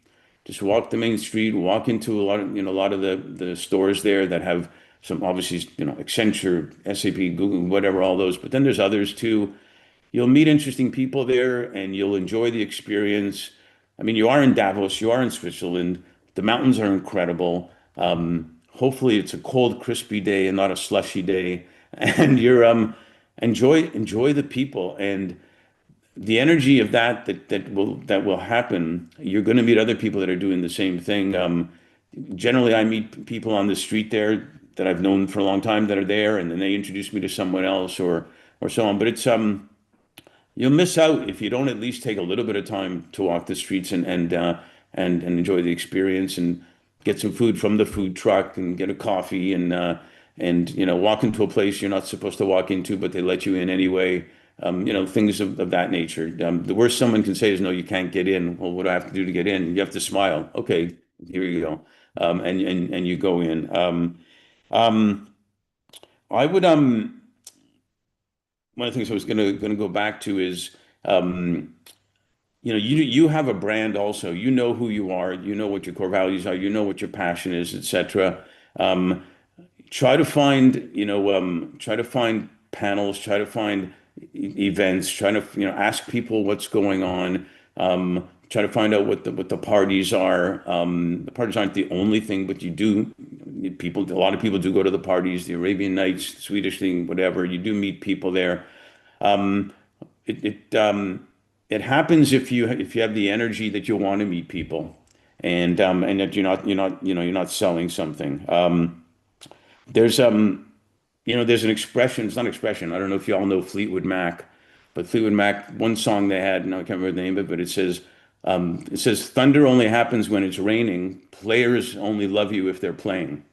Just walk the main street, walk into a lot of the stores there that have some obviously, Accenture, SAP, Google, whatever, all those. But then there's others too. You'll meet interesting people there and you'll enjoy the experience. I mean, you are in Davos, you are in Switzerland. The mountains are incredible. Hopefully it's a cold, crispy day and not a slushy day. And you're enjoy the people and the energy of that will happen. You're going to meet other people that are doing the same thing. Generally, I meet people on the street there that I've known for a long time that are there, and then they introduce me to someone else or so on. But you'll miss out if you don't at least take a little bit of time to walk the streets and enjoy the experience and get some food from the food truck and get a coffee and walk into a place you're not supposed to walk into, but they let you in anyway. Things of that nature. The worst someone can say is, no, you can't get in. Well, what do I have to do to get in? You have to smile. Okay, here you go. And you go in. Um, I would One of the things I was gonna go back to is um, you have a brand also. You know who you are. You know what your core values are. You know what your passion is, etc. Um, try to find panels. Try to find events. Try to ask people what's going on. Try to find out what the parties are. The parties aren't the only thing, but you do. People, a lot of people do go to the parties, the Arabian Nights, Swedish thing, whatever. You do meet people there. Um, it it it happens if you have the energy that you want to meet people, and that you're not selling something. There's there's an expression. It's not an expression. I don't know if you all know Fleetwood Mac, but Fleetwood Mac, one song they had, and I can't remember the name of it, but it says thunder only happens when it's raining. Players only love you if they're playing.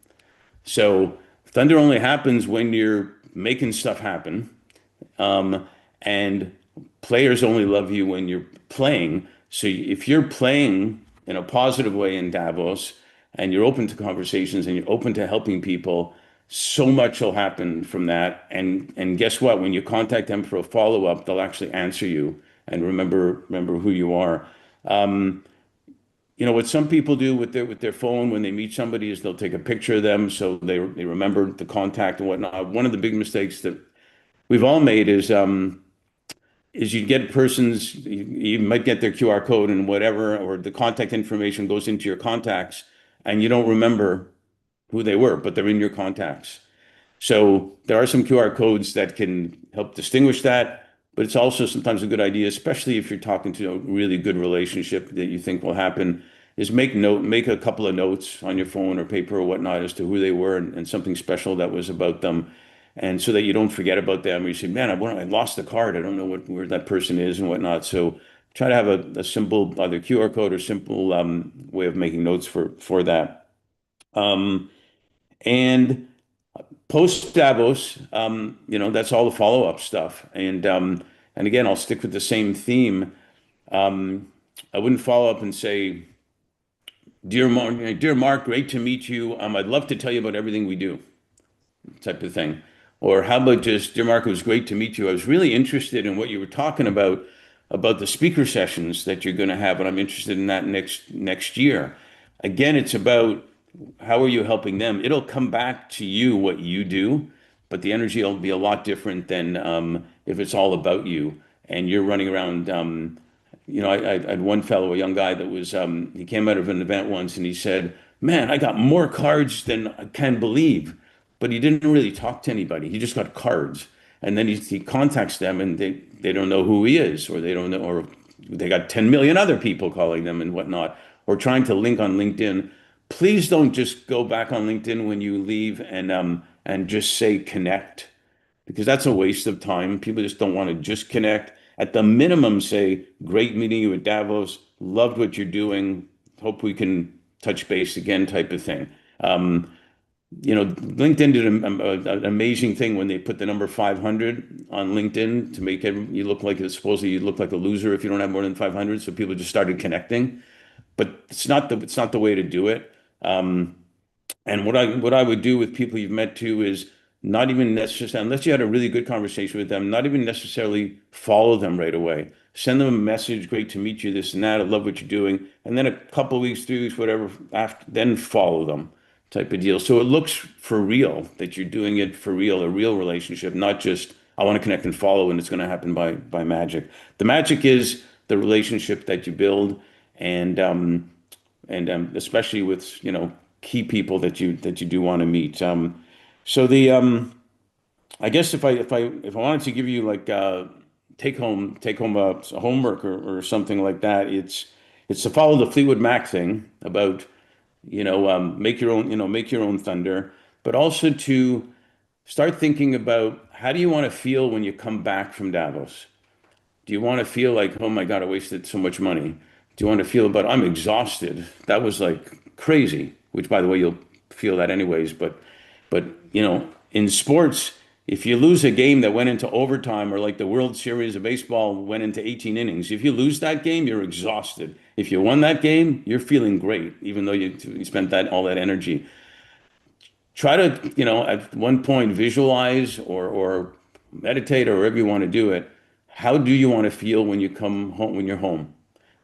So thunder only happens when you're making stuff happen. And players only love you when you're playing. So if you're playing in a positive way in Davos and you're open to conversations and you're open to helping people, so much will happen from that. And guess what? When you contact them for a follow-up, they'll actually answer you and remember who you are. What some people do with their phone when they meet somebody is they'll take a picture of them so they remember the contact and whatnot. One of the big mistakes that we've all made is you get you might get their QR code and whatever, or the contact information goes into your contacts and you don't remember who they were, but they're in your contacts. So there are some QR codes that can help distinguish that, but it's also sometimes a good idea, especially if you're talking to a really good relationship that you think will happen, is make a couple of notes on your phone or paper or whatnot as to who they were and something special that was about them. And so that you don't forget about them. Or you say, man, I lost the card. I don't know where that person is and whatnot. So try to have a simple either QR code or simple way of making notes for that. Um, and post Davos, that's all the follow-up stuff. And again, I'll stick with the same theme. I wouldn't follow up and say, dear Mark, great to meet you. I'd love to tell you about everything we do, type of thing. Or how about just, dear Mark, it was great to meet you. I was really interested in what you were talking about the speaker sessions that you're going to have, and I'm interested in that next year. Again, it's about how are you helping them? It'll come back to you what you do, but the energy will be a lot different than if it's all about you and you're running around. I had one fellow, a young guy that was, he came out of an event once and he said, man, I got more cards than I can believe. But he didn't really talk to anybody. He just got cards. And then he contacts them and they don't know who he is, or they don't know, or they got 10 million other people calling them and whatnot, or trying to link on LinkedIn. Please don't just go back on LinkedIn when you leave and just say connect, because that's a waste of time. People just don't want to just connect. At the minimum, say, great meeting you at Davos, loved what you're doing, hope we can touch base again, type of thing. LinkedIn did an amazing thing when they put the number 500 on LinkedIn to make you look like, supposedly you look like a loser if you don't have more than 500. So people just started connecting, but it's not the way to do it. And what I would do with people you've met too is not even necessarily, unless you had a really good conversation with them, not even necessarily follow them right away. Send them a message, great to meet you, this and that. I love what you're doing. And then a couple of weeks, 3 weeks, whatever, after, then follow them, type of deal. So it looks for real, that you're doing it for real, a real relationship, not just I want to connect and follow and it's going to happen by magic. The magic is the relationship that you build, and especially with key people that you do want to meet. So the I guess if I wanted to give you like take home a homework or something like that, it's to follow the Fleetwood Mac thing about make your own thunder, but also to start thinking about how do you want to feel when you come back from Davos? Do you want to feel like, oh my God, I wasted so much money? Do you want to feel about, I'm exhausted? That was like crazy, which by the way, you'll feel that anyways. But in sports, if you lose a game that went into overtime or like the World Series of baseball went into 18 innings, if you lose that game, you're exhausted. If you won that game, you're feeling great, even though you spent all that energy. Try to, at one point visualize or meditate or whatever you want to do it. How do you want to feel when you come home, when you're home,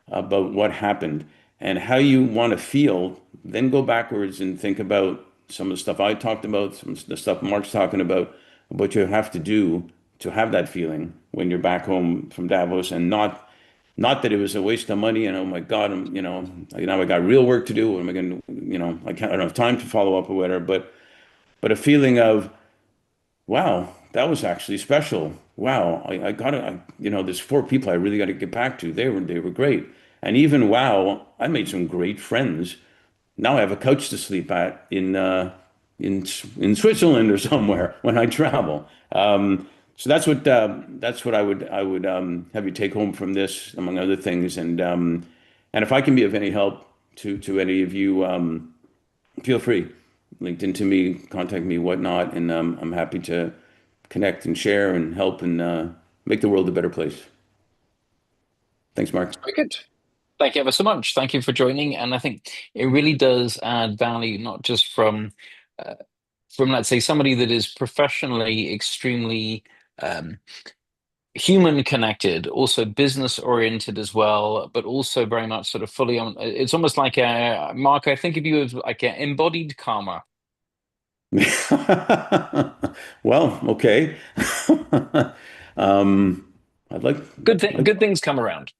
about what happened and how you want to feel? Then go backwards and think about some of the stuff I talked about, some of the stuff Mark's talking about, what you have to do to have that feeling when you're back home from Davos, and not that it was a waste of money and oh my God, now I got real work to do. What am I going to, I don't have time to follow up or whatever, but a feeling of, wow, that was actually special. Wow, I got to, there's four people I really got to get back to. They were great. And even, wow, I made some great friends. Now I have a couch to sleep at in Switzerland or somewhere when I travel. So that's what I would have you take home from this, among other things. And if I can be of any help to any of you, feel free. LinkedIn to me, contact me, whatnot, and I'm happy to connect and share and help and make the world a better place. Thanks, Mark. Very good. Thank you ever so much. Thank you for joining. And I think it really does add value, not just from let's say somebody that is professionally extremely um, human connected, also business oriented as well, but also very much sort of fully on. It's almost like Mark, I think of you as like an embodied karma. Well, okay. um, I'd like, Good things come around.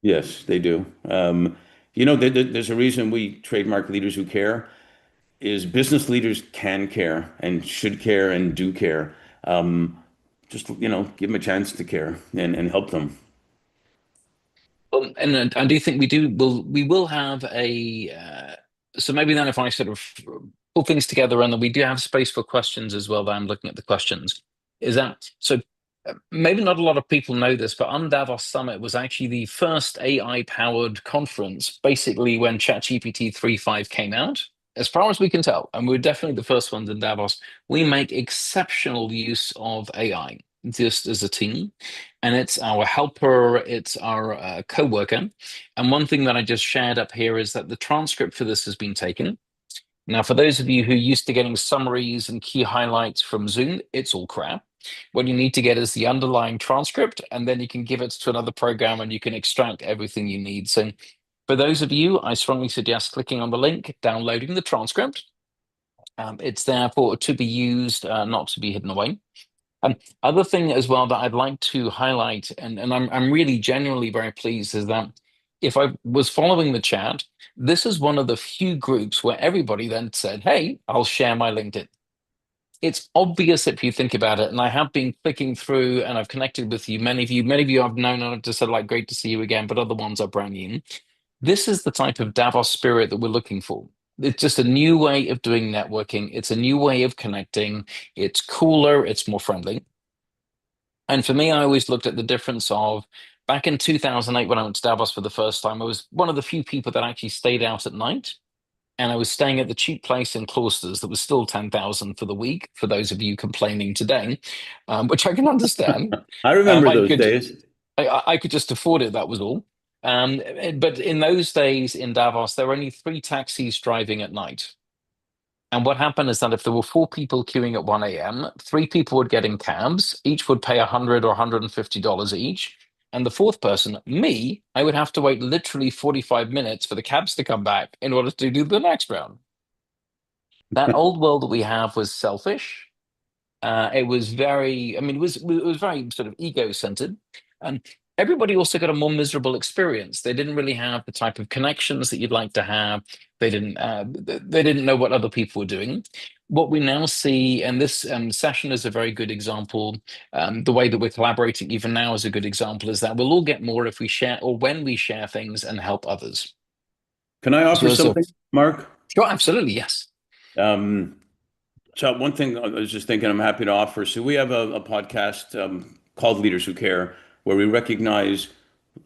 yes, they do. There's a reason we trademark leaders who care. Is business leaders can care and should care and do care. Just, give them a chance to care and help them. And I do think we will have a so maybe then if I sort of pull things together and then we do have space for questions as well. That I'm looking at the questions. Is that so? Maybe not a lot of people know this, but unDavos Summit was actually the first AI-powered conference, basically when ChatGPT 3.5 came out, as far as we can tell. And we're definitely the first ones in Davos. We make exceptional use of AI just as a team. And it's our helper, it's our co-worker. And one thing that I just shared up here is that the transcript for this has been taken. Now, for those of you who are used to getting summaries and key highlights from Zoom, it's all crap. What you need to get is the underlying transcript, and then you can give it to another program and you can extract everything you need. So for those of you, I strongly suggest clicking on the link, downloading the transcript. It's there for to be used, not to be hidden away. Other thing as well that I'd like to highlight, and I'm really genuinely very pleased, is that if I was following the chat, this is one of the few groups where everybody then said, "Hey, I'll share my LinkedIn." It's obvious if you think about it, and I have been clicking through, and I've connected with you. Many of you I've known, and I've just said like, "Great to see you again," but other ones are brand new. This is the type of Davos spirit that we're looking for. It's just a new way of doing networking. It's a new way of connecting. It's cooler. It's more friendly. And for me, I always looked at the difference of back in 2008 when I went to Davos for the first time. I was one of the few people that actually stayed out at night. And I was staying at the cheap place in Cloisters that was still 10,000 for the week, for those of you complaining today, which I can understand. I remember I those could days. I could just afford it, that was all. But in those days in Davos, there were only three taxis driving at night. And what happened is that if there were four people queuing at 1 a.m., three people would get in cabs, each would pay $100 or $150 each. And the fourth person, me, I would have to wait literally 45 minutes for the cabs to come back in order to do the next round. That old world that we have was selfish. It was very, I mean, it was very sort of ego-centered. And everybody also got a more miserable experience. They didn't really have the type of connections that you'd like to have. They didn't know what other people were doing. What we now see, and this session is a very good example. The way that we're collaborating even now is a good example. Is that we'll all get more if we share or when we share things and help others. Can I offer So, something, Mark? sure, absolutely, yes. Um, So one thing I was just thinking I'm happy to offer. So we have a podcast called Leaders Who Care. where we recognize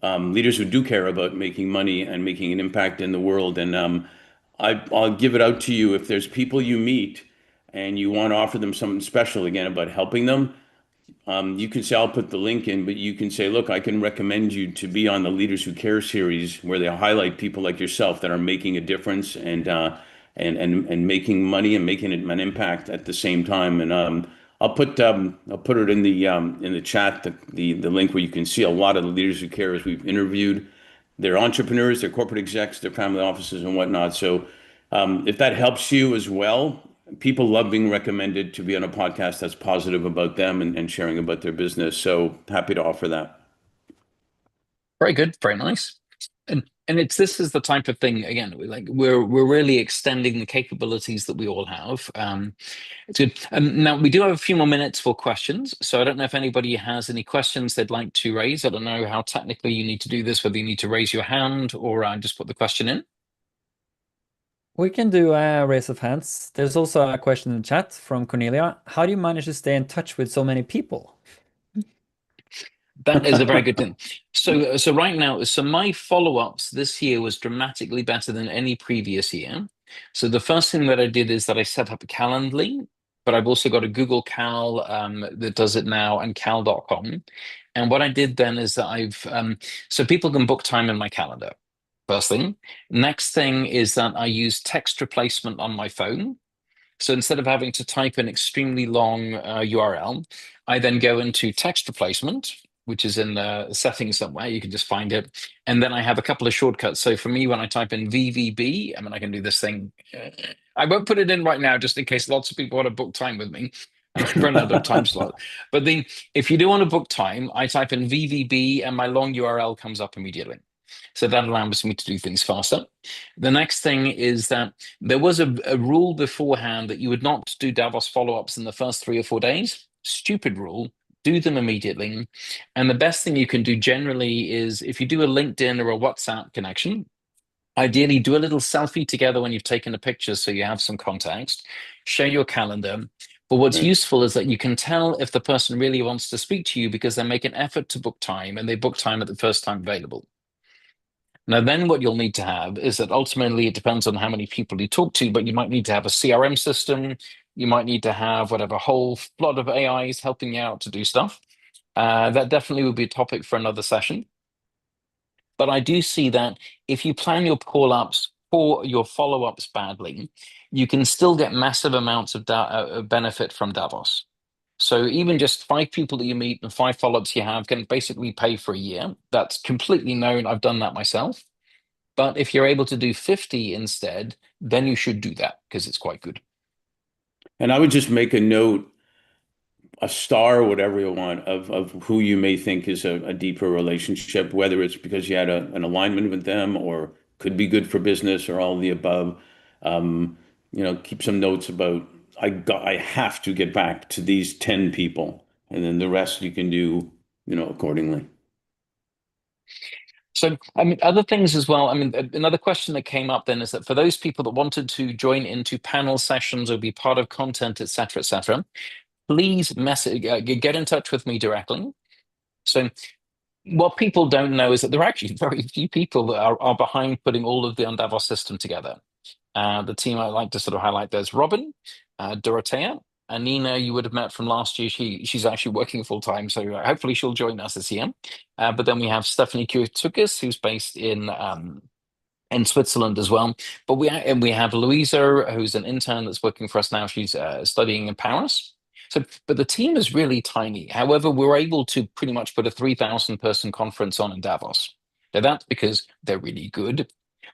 leaders who do care about making money and making an impact in the world. And I'll give it out to you if there's people you meet and you want to offer them something special again about helping them. You can say, I'll put the link in, but you can say, look, I can recommend you to be on the Leaders Who Care series where they highlight people like yourself that are making a difference and making money and making an impact at the same time. And I'll put it in the chat, the link where you can see a lot of the Leaders Who Care as we've interviewed. They're entrepreneurs, they're corporate execs, they're family offices and whatnot. So if that helps you as well, people love being recommended to be on a podcast that's positive about them and sharing about their business. So happy to offer that. Very good, very nice. And it's this is the type of thing again. We're really extending the capabilities that we all have. It's good. Now we do have a few more minutes for questions. So I don't know if anybody has any questions they'd like to raise. I don't know how technically you need to do this, whether you need to raise your hand or just put the question in. We can do a raise of hands. There's also a question in the chat from Cornelia. How do you manage to stay in touch with so many people? That is a very good thing. So right now, so my follow-ups this year was dramatically better than any previous year. So the first thing that I did is that I set up a Calendly, but I've also got a Google Cal that does it now and cal.com. And what I did then is that so people can book time in my calendar. First thing. Next thing is that I use text replacement on my phone. So instead of having to type an extremely long URL, I then go into text replacement, which is in the settings somewhere. You can just find it. And then I have a couple of shortcuts. So for me, when I type in VVB, I mean, I can do this thing. I won't put it in right now, just in case lots of people want to book time with me for another time slot. But then if you do want to book time, I type in VVB and my long URL comes up immediately. So that allows me to do things faster. The next thing is that there was a rule beforehand that you would not do Davos follow-ups in the first 3 or 4 days. Stupid rule. Do them immediately. And the best thing you can do generally is if you do a LinkedIn or a WhatsApp connection, ideally do a little selfie together when you've taken a picture so you have some context. Share your calendar. But what's useful is that you can tell if the person really wants to speak to you because they make an effort to book time and they book time at the first time available. Now, then what you'll need to have is that ultimately it depends on how many people you talk to, but you might need to have a CRM system. You might need to have whatever whole flood of AIs helping you out to do stuff. That definitely would be a topic for another session. But I do see that if you plan your call-ups or your follow-ups badly, you can still get massive amounts of benefit from Davos. So even just 5 people that you meet and 5 follow-ups you have can basically pay for a year. That's completely known. I've done that myself. But if you're able to do 50 instead, then you should do that because it's quite good. And I would just make a note, a star, whatever you want, of who you may think is a deeper relationship, whether it's because you had an alignment with them or could be good for business or all of the above. Keep some notes about I have to get back to these 10 people, and then the rest you can do, accordingly. So, I mean, other things as well. I mean, another question that came up then is that for those people that wanted to join into panel sessions or be part of content, et cetera, please get in touch with me directly. So what people don't know is that there are actually very few people that are behind putting all of the unDavos system together. The team I like to sort of highlight, there's Robin, Dorothea, and Nina, you would have met from last year. She's actually working full time, so hopefully she'll join us this year. But then we have Stephanie Kurtukis, who's based in Switzerland as well. But we have Louisa, who's an intern that's working for us now. She's studying in Paris. So, but the team is really tiny. However, we're able to pretty much put a 3,000 person conference on in Davos. Now that's because they're really good.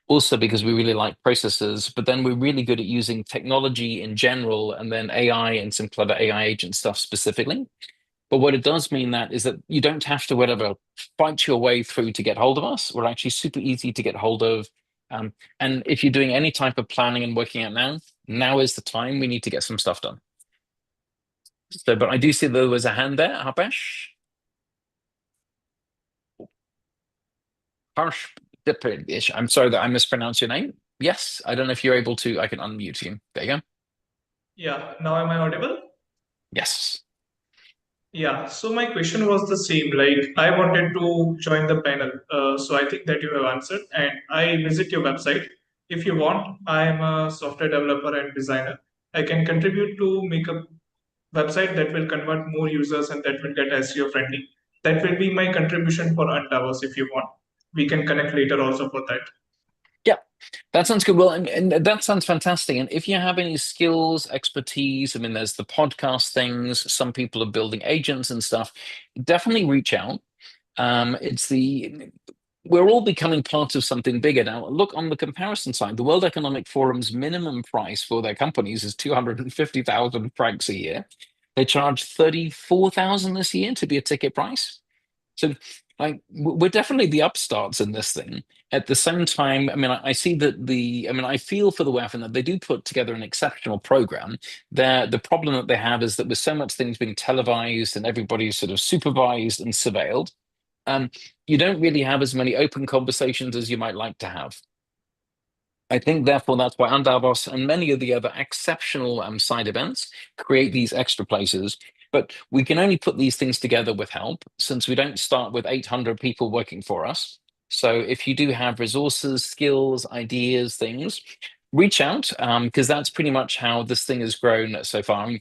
Also because we really like processes, but then we're really good at using technology in general and then AI and some clever AI agent stuff specifically. But what it does mean that is that you don't have to whatever fight your way through to get hold of us. We're actually super easy to get hold of. And if you're doing any type of planning and working out now is the time we need to get some stuff done. So, but I do see there was a hand there, Harpesh. Harsh Dipish. I'm sorry that I mispronounced your name. Yes, I don't know if you're able to, I can unmute you. There you go. Yeah, now am I audible? Yes. Yeah, so my question was the same. Like, I wanted to join the panel. So I think that you have answered, and I visit your website. If you want, I am a software developer and designer. I can contribute to make a website that will convert more users and that will get SEO friendly. That will be my contribution for unDavos if you want. We can connect later also for that. Yeah, that sounds good. Well, and that sounds fantastic. And if you have any skills, expertise, I mean, there's the podcast things, some people are building agents and stuff, definitely reach out. It's the We're all becoming part of something bigger now. Look on the comparison side, the World Economic Forum's minimum price for their companies is 250,000 francs a year. They charge 34,000 this year to be a ticket price. So like we're definitely the upstarts in this thing. At the same time, I mean, I see that I feel for the WEF and that they do put together an exceptional program. The problem that they have is that with so much things being televised and everybody's sort of supervised and surveilled, um, you don't really have as many open conversations as you might like to have. I think, therefore, that's why unDavos and many of the other exceptional side events create these extra places. But we can only put these things together with help, since we don't start with 800 people working for us. So if you do have resources, skills, ideas, things, reach out, because that's pretty much how this thing has grown so far. I mean,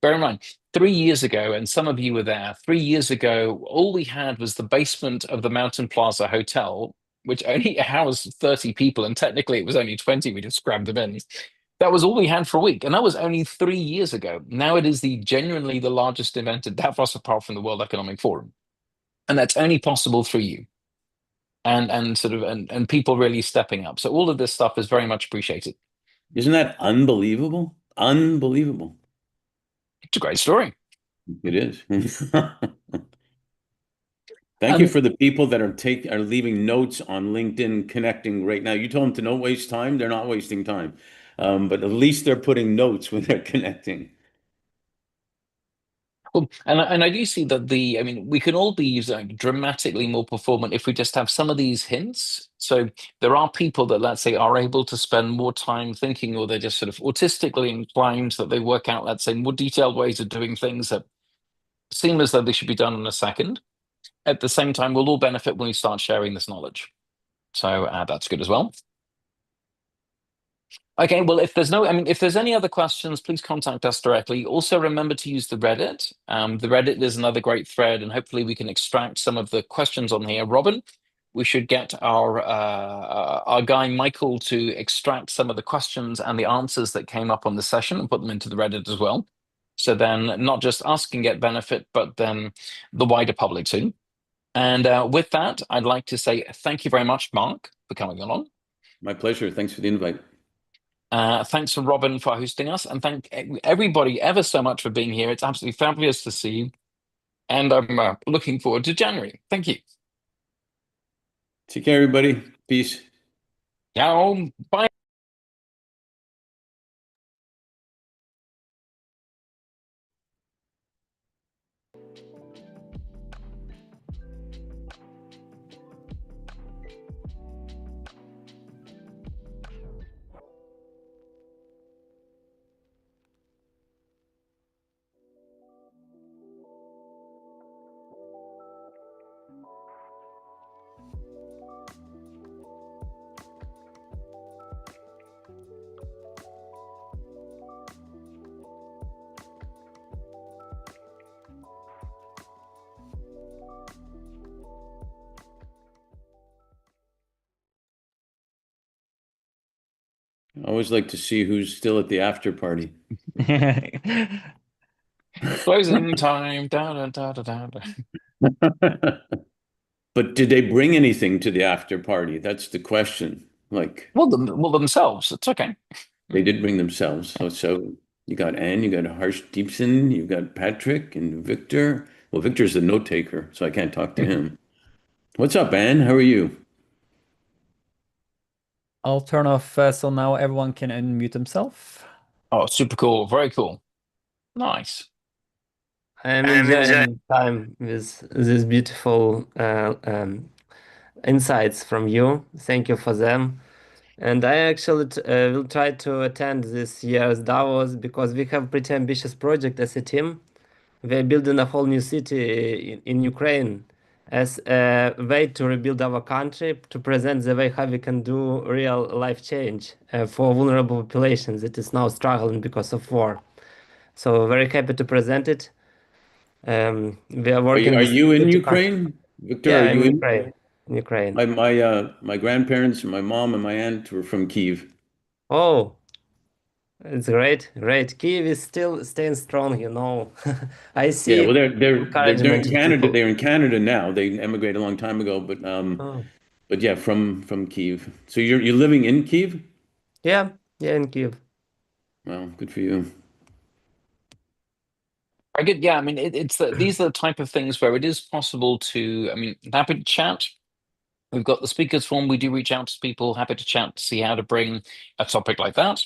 bear in mind, 3 years ago, and some of you were there, 3 years ago, all we had was the basement of the Mountain Plaza Hotel, which only housed 30 people, and technically it was only 20. We just grabbed them in. That was all we had for a week, and that was only 3 years ago. Now it is genuinely the largest event at Davos apart from the World Economic Forum, and that's only possible through you and people really stepping up. So all of this stuff is very much appreciated. Isn't that unbelievable? Unbelievable. It's a great story. It is. Thank you Um, for the people that are leaving notes on LinkedIn connecting right now. You told them to not waste time. They're not wasting time. But at least they're putting notes when they're connecting. Well, and I do see that I mean, we can all be dramatically more performant if we just have some of these hints. So there are people that, let's say, are able to spend more time thinking, or they're just sort of autistically inclined, that they work out, let's say, more detailed ways of doing things that seem as though they should be done in a second. At the same time, we'll all benefit when we start sharing this knowledge. So that's good as well. Okay, well, if there's any other questions, please contact us directly. Also, remember to use the Reddit. The Reddit is another great thread, and hopefully we can extract some of the questions on here. Robin, we should get our guy Michael to extract some of the questions and the answers that came up on the session and put them into the Reddit as well. So then not just us can get benefit, but then the wider public too. And with that, I'd like to say thank you very much, Mark, for coming along. My pleasure. Thanks for the invite. Thanks for Robin for hosting us, and thank everybody ever so much for being here. It's absolutely fabulous to see you, and I'm looking forward to January. Thank you. Take care, everybody. Peace. Ciao. Bye. I always like to see who's still at the after party. Closing time. Da, da, da, da, da. But did they bring anything to the after party? That's the question. Like, Well, themselves. It's okay. they did bring themselves. So you got Anne, you got Harsh Deepson, you got Patrick and Victor. Well, Victor's the note taker, so I can't talk to him. What's up, Anne? How are you? I'll turn off so now everyone can unmute himself. Oh, super cool. Very cool. Nice. I'm enjoying time with these beautiful insights from you. Thank you for them. And I actually will try to attend this year's Davos because we have pretty ambitious project as a team. we're building a whole new city in Ukraine as a way to rebuild our country, to present the way how we can do real life change for vulnerable populations that is now struggling because of war. So very happy to present it. We are Are you, working are with you in security Ukraine, Victor? Yeah, Are I'm you in in? Ukraine. In Ukraine. My grandparents, my mom and my aunt were from Kiev. Oh, it's great, great. Kyiv is still staying strong, I Yeah, see well, they're encouragement in in Canada. people. They're in Canada now. They emigrated a long time ago, Oh, but yeah, from Kiev. So you're living in Kiev? yeah, yeah, in Kyiv. Well, good for you. I get, yeah, I mean, these are the type of things where it is possible to, I mean, happy to chat. We've got the speakers form. We do reach out to people, happy to chat to see how to bring a topic like that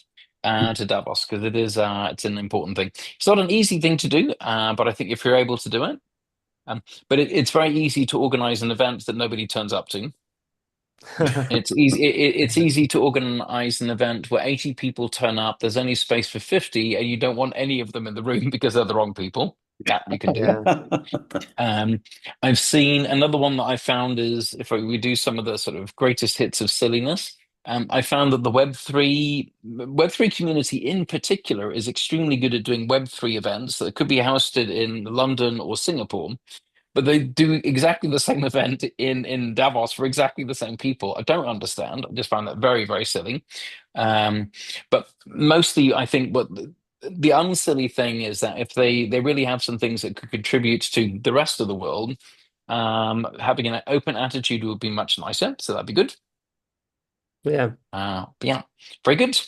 to Davos, because it's an important thing. It's not an easy thing to do, but I think if you're able to do it, but it's very easy to organize an event that nobody turns up to. It's easy. It's easy to organize an event where 80 people turn up. There's only space for 50, and you don't want any of them in the room because they're the wrong people. That you can do. Yeah, I've seen another one that I found is if we do some of the sort of greatest hits of silliness. I found that the Web3 community in particular is extremely good at doing Web3 events that could be hosted in London or Singapore, but they do exactly the same event in Davos for exactly the same people. I don't understand. I just find that very, very silly. Um, but mostly, I think what the unsilly thing is that if they really have some things that could contribute to the rest of the world, having an open attitude would be much nicer. So that'd be good. yeah. But yeah, very good.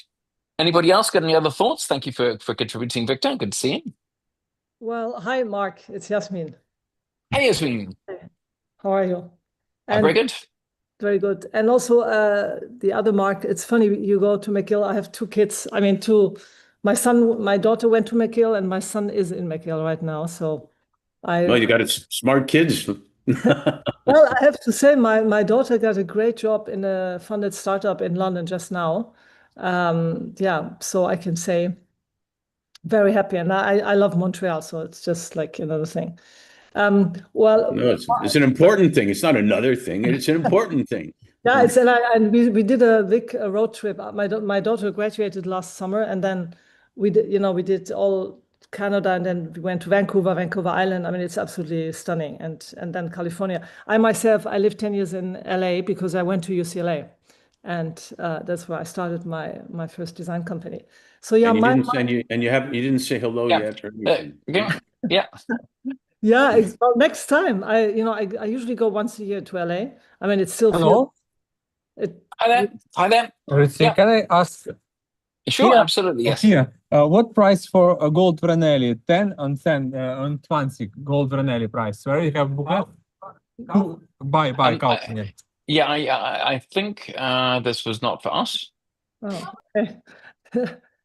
Anybody else got any other thoughts? Thank you for contributing, Victor. Good to see you. Well, hi, Mark. It's Yasmin. Hey, Yasmin. How are you? Very good. Very good. And also the other Mark, it's funny you go to McGill. I have two kids. I mean, my daughter went to McGill and my son is in McGill right now. So Well, you got smart kids. well, I have to say my daughter got a great job in a funded startup in London just now. Yeah, so I can say very happy. And I love Montreal, so it's just like another thing. Well, No, it's an important thing. It's not another thing. It's an important thing. yeah, and we did a big road trip. My daughter graduated last summer, and then we did all Canada, and then we went to Vancouver Island. I mean, it's absolutely stunning, and then California. I myself, I lived 10 years in LA because I went to UCLA, and that's where I started my first design company. So yeah, And you didn't say hello Yeah. yet or anything. Yeah. yeah. Well, next time I usually go once a year to LA. I mean, it still Hello? Hi there. Hi there. Richie, Yeah. can I ask Sure, here, absolutely. Yes. here, what price for a gold Vranelli? 10 on 10 on 20 gold Vranelli price. Where you have booklet? Buy, count. Yeah, I think this was not for us. Oh, okay.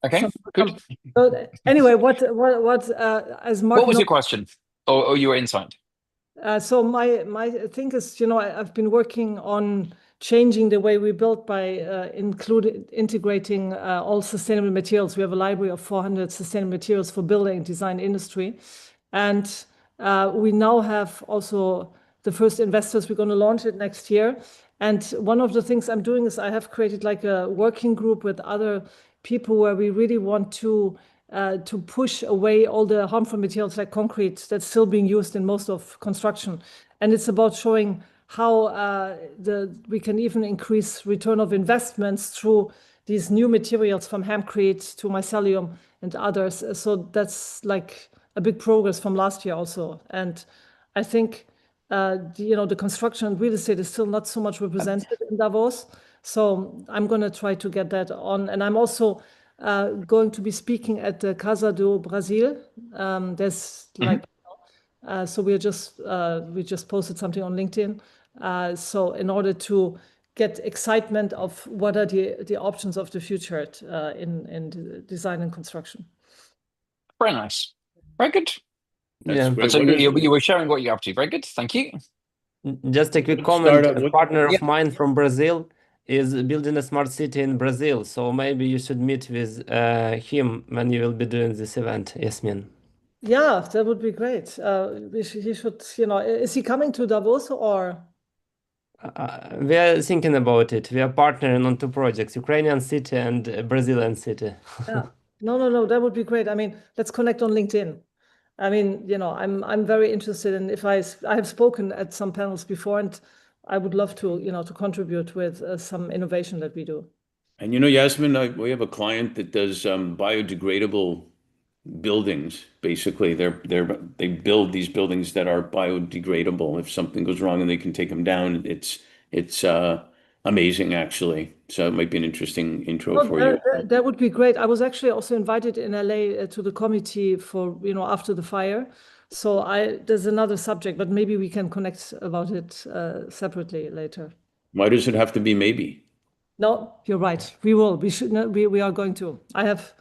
Okay, good. So anyway, as Mark What was knows, your question or your insight? so my thing is, I've been working on changing the way we build by integrating all sustainable materials. We have a library of 400 sustainable materials for building and design industry, and we now have also the first investors. We're going to launch it next year. And one of the things I'm doing is I have created like a working group with other people where we really want to push away all the harmful materials like concrete that's still being used in most of construction. And it's about showing how we can even increase return of investments through these new materials from hempcrete to mycelium and others. So that's like a big progress from last year also. And I think the construction and real estate is still not so much represented in Davos. So I'm going to try to get that on. And I'm also going to be speaking at the Casa do Brasil. There's like, so we just posted something on LinkedIn. So in order to get excitement of what are the options of the future in design and construction. Very nice. Very good. Yeah. Great. So you were sharing what you're up to. Very good. Thank you. Just a quick comment. A partner of mine from Brazil is building a smart city in Brazil. So maybe you should meet with him when you will be doing this event, Yasmin. Yeah, that would be great. He should, is he coming to Davos or? We are thinking about it. We are partnering on 2 projects, Ukrainian city and Brazilian city. Yeah. No, that would be great. I mean, let's connect on LinkedIn. I mean, I'm very interested in if I have spoken at some panels before, and I would love to, to contribute with some innovation that we do. And Yasmin, we have a client that does biodegradable buildings. Basically, they build these buildings that are biodegradable. If something goes wrong and they can take them down, it's amazing actually. So it might be an interesting intro for you. That would be great. I was actually also invited in LA to the committee for, after the fire. So there's another subject, but maybe we can connect about it separately later. Why does it have to be maybe? No, you're right. We will. We should. We are going to. I have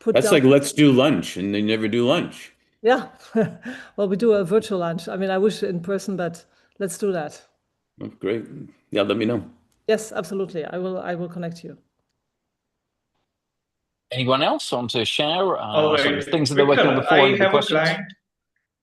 put That's down. like let's do lunch and they never do lunch. Yeah. Well, we do a virtual lunch. I mean, I wish in person, but let's do that. Oh, great. Yeah, let me know. Yes, absolutely. I will connect you. Anyone else want to share All sort right, of things that they're working on Victor, before I and the have a questions? client.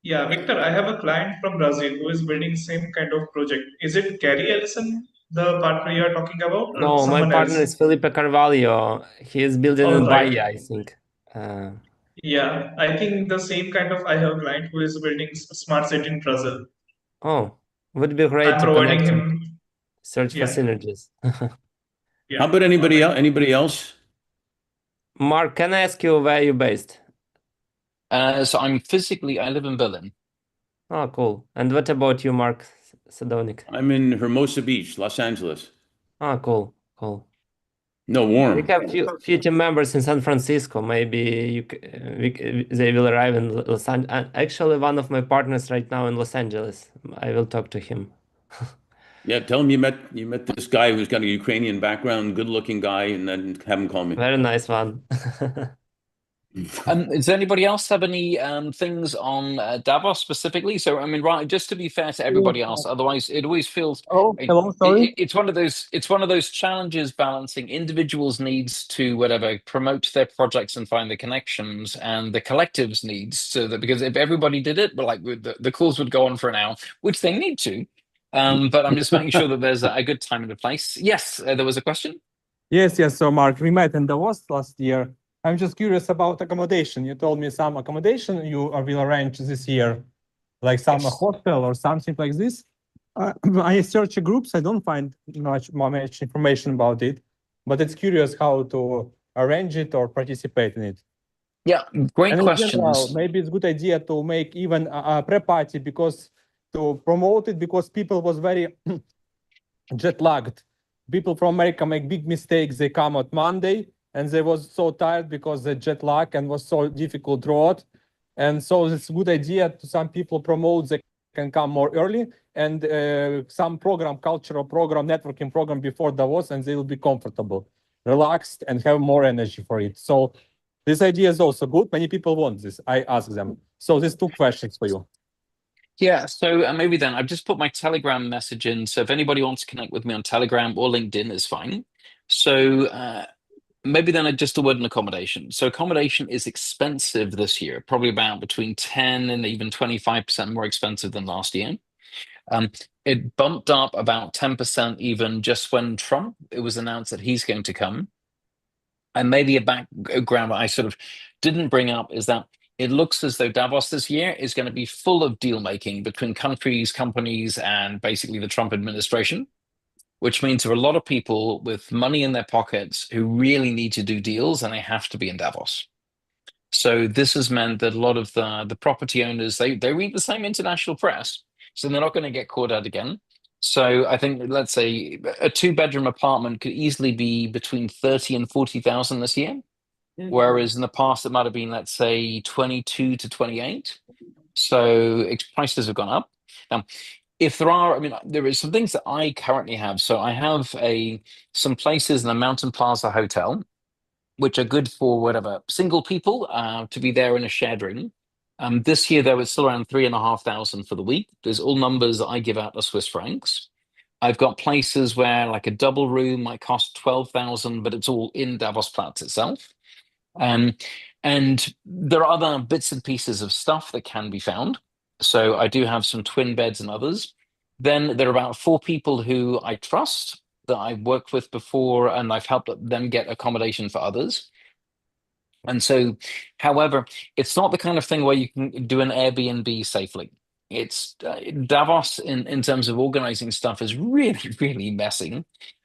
Yeah, Victor, I have a client from Brazil who is building same kind of project. Is it Gary Ellison, the partner you are talking about, or No, my someone partner else? is Felipe Carvalho. He is building All in right. Bahia, I think. Uh, Yeah, I think the same kind of I have a client who is building smart city in Brazil. oh, would be great I'm to providing connect and him. search for Yeah, synergies. How yeah. about All anybody right. else? Anybody else? Mark, can I ask you where you based? So I live in Berlin. Oh, cool. And what about you, Mark Sadonik? I'm in Hermosa Beach, Los Angeles. Oh, cool, cool. No, We warm. have few team members in San Francisco. Maybe they will arrive in Los Angeles. Actually, one of my partners right now in Los Angeles. I will talk to him. Yeah, tell him you met this guy who's got a Ukrainian background, good-looking guy, and then have him call me. Very nice one. Does anybody else have any things on Davos specifically? So, I mean, right, just to be fair to everybody else, otherwise it always feels Oh, hello, sorry. it's one of those challenges balancing individuals' needs to whatever promote their projects and find the connections, and the collective's needs, so that because if everybody did it, but like the calls would go on for an hour, which they need to. But I'm just making sure that there's a good time and a place. Yes, there was a question. Yes. So, Mark, we met in Davos last year. I'm just curious about accommodation. You told me some accommodation you will arrange this year, like some Yes. hostel or something like this. I search groups. I don't find much information about it, but it's curious how to arrange it or participate in it. Yeah, great And in questions. general, maybe it's a good idea to make even a pre-party because to promote it because people was very jet lagged. People from America make big mistakes. They come on Monday and they was so tired because the jet lag and was so difficult road. And so it's a good idea to some people promote they can come more early and some program, cultural program, networking program before Davos, and they will be comfortable, relaxed, and have more energy for it. So this idea is also good. Many people want this. I ask them. So these 2 questions for you. Yeah, so maybe then I've just put my Telegram message in. So if anybody wants to connect with me on Telegram or LinkedIn is fine. So maybe then just a word on accommodation. So accommodation is expensive this year, probably about between 10 and even 25% more expensive than last year. It bumped up about 10% even just when it was announced that he's going to come. And maybe a background I sort of didn't bring up is that it looks as though Davos this year is going to be full of deal making between countries, companies, and basically the Trump administration, which means there are a lot of people with money in their pockets who really need to do deals and they have to be in Davos. So this has meant that a lot of the property owners, they read the same international press, so they're not going to get caught out again. So I think, let's say, a 2-bedroom apartment could easily be between 30 and 40,000 this year. Whereas in the past, it might have been, let's say, 22 to 28. So prices have gone up. Now, if there are, I mean, there is some things that I currently have. So I have some places in a Mountain Plaza hotel, which are good for whatever single people to be there in a shared room. This year, though, it's still around 3,500 for the week. There's all numbers that I give out are Swiss francs. I've got places where like a double room might cost 12,000, but it's all in Davos Platz itself. And there are other bits and pieces of stuff that can be found. So I do have some twin beds and others. Then there are about 4 people who I trust that I've worked with before, and I've helped them get accommodation for others. And so, however, it's not the kind of thing where you can do an Airbnb safely. It's Davos in terms of organizing stuff is really, really messy.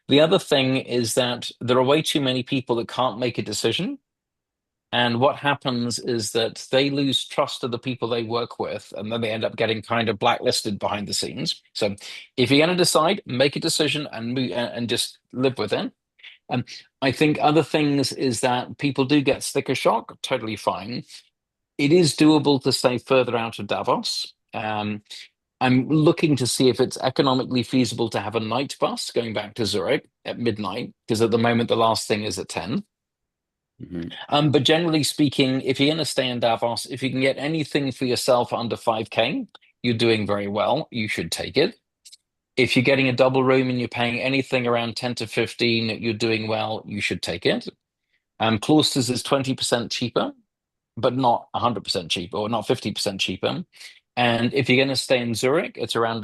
The other thing is that there are way too many people that can't make a decision. And what happens is that they lose trust of the people they work with, and then they end up getting kind of blacklisted behind the scenes. So if you're going to decide, make a decision and move, and just live with it. I think other things is that people do get sticker shock, totally fine. It is doable to stay further out of Davos. I'm looking to see if it's economically feasible to have a night bus going back to Zurich at midnight, because at the moment the last thing is at 10. But generally speaking, if you're going to stay in Davos, if you can get anything for yourself under 5K, you're doing very well. You should take it. If you're getting a double room and you're paying anything around 10 to 15, you're doing well. You should take it. Cloisters is 20% cheaper, but not 100% cheaper, or not 50% cheaper. And if you're going to stay in Zurich, it's around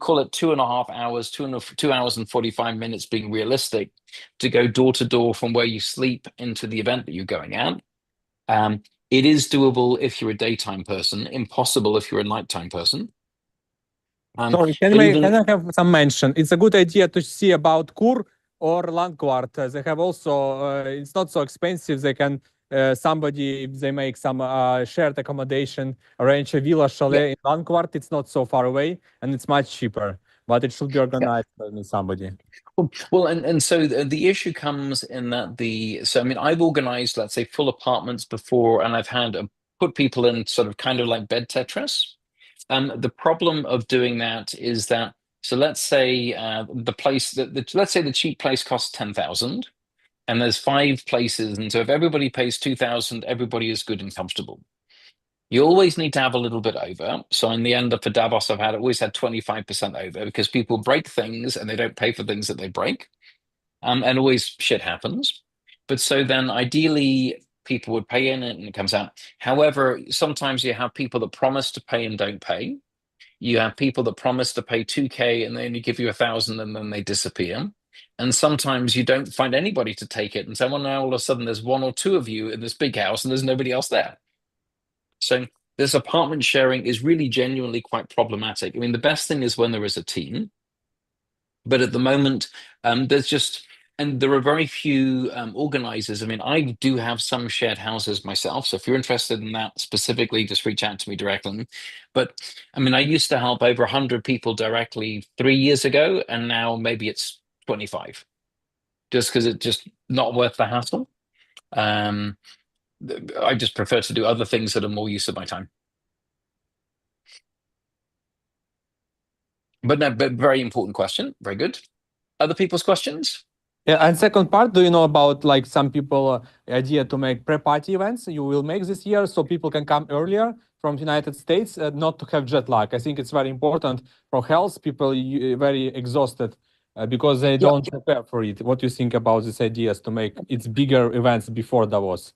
call it 2.5 hours, 2 hours and 45 minutes, being realistic, to go door to door from where you sleep into the event that you're going at. It is doable if you're a daytime person, impossible if you're a nighttime person. Sorry, can I have some mention? It's a good idea to see about Kur or Landquart. They have also, it's not so expensive. They can, somebody, if they make some shared accommodation, arrange a villa chalet in Landquart, it's not so far away and it's much cheaper, but it should be organized by somebody. Well, and so the issue comes in that I mean, I've organized, let's say, full apartments before, and I've had put people in sort of kind of like bed Tetris. The problem of doing that is that, so let's say the place let's say the cheap place costs 10,000, and there's 5 places, and so if everybody pays 2,000, everybody is good and comfortable. You always need to have a little bit over. So in the end for Davos, I've always had 25% over, because people break things and they don't pay for things that they break. And always shit happens. But so then ideally people would pay in it and it comes out. However, sometimes you have people that promise to pay and don't pay. You have people that promise to pay 2K and they only give you 1,000 and then they disappear. And sometimes you don't find anybody to take it. And so now all of a sudden there's 1 or 2 of you in this big house and there's nobody else there. So this apartment sharing is really genuinely quite problematic. I mean, the best thing is when there is a team. But at the moment, there are very few organizers. I mean, I do have some shared houses myself. So if you're interested in that specifically, just reach out to me directly. But I mean, I used to help over 100 people directly 3 years ago, and now maybe it's 25, just because it's just not worth the hassle. I just prefer to do other things that are more use of my time. But very important question. Very good. Other people's questions? Yeah, and second part, do you know about like some people idea to make pre-party events you will make this year so people can come earlier from the United States, not to have jet lag? I think it's very important for health. People very exhausted because they don't prepare for it. What do you think about these ideas to make its bigger events before Davos?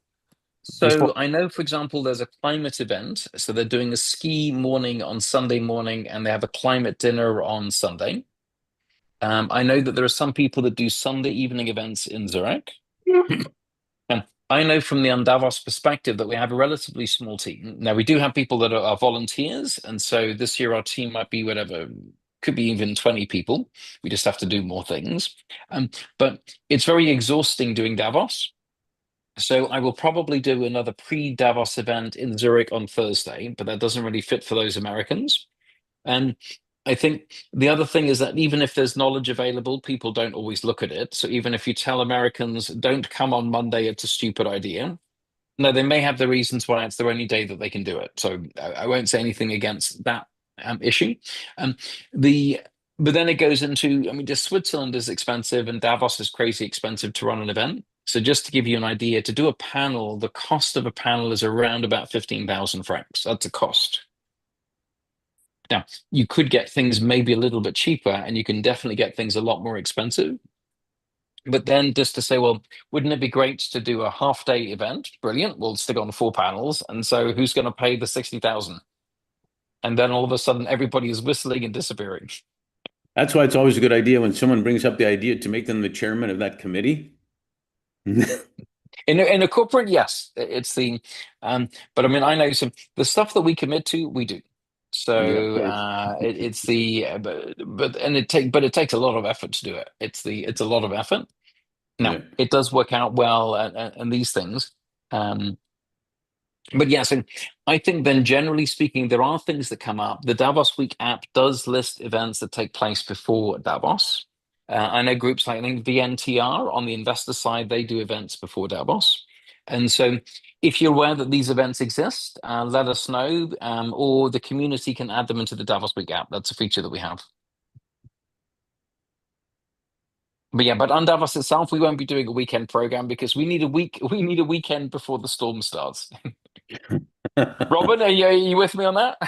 So I know, for example, there's a climate event. So they're doing a ski morning on Sunday morning, and they have a climate dinner on Sunday. I know that there are some people that do Sunday evening events in Zurich. And I know from the unDavos perspective that we have a relatively small team. Now, we do have people that are volunteers. And so this year our team might be whatever, could be even 20 people. We just have to do more things. But it's very exhausting doing Davos. So I will probably do another pre-Davos event in Zurich on Thursday, but that doesn't really fit for those Americans. And I think the other thing is that even if there's knowledge available, people don't always look at it. So even if you tell Americans, don't come on Monday, it's a stupid idea. No, they may have the reasons why it's their only day that they can do it. So I won't say anything against that issue. But then it goes into, I mean, just Switzerland is expensive and Davos is crazy expensive to run an event. So just to give you an idea, to do a panel, the cost of a panel is around about 15,000 francs. That's a cost. Now, you could get things maybe a little bit cheaper, and you can definitely get things a lot more expensive. But then just to say, well, wouldn't it be great to do a half-day event? Brilliant. We'll stick on 4 panels. And so who's going to pay the 60,000? And then all of a sudden, everybody is whistling and disappearing. That's why it's always a good idea when someone brings up the idea to make them the chairman of that committee. In a corporate, yes, it's the, but I mean, I know the stuff that we commit to, we do. So it's the, but it takes a lot of effort to do it. It's a lot of effort. Now it does work out well, and these things. But yes, and I think then generally speaking, there are things that come up. The Davos Week app does list events that take place before Davos. I know groups like, I think, VNTR on the investor side, they do events before Davos. And so if you're aware that these events exist, let us know, or the community can add them into the Davos Week app. That's a feature that we have. But yeah, but unDavos itself, we won't be doing a weekend program because we need a weekend before the storm starts. Robin, are you with me on that?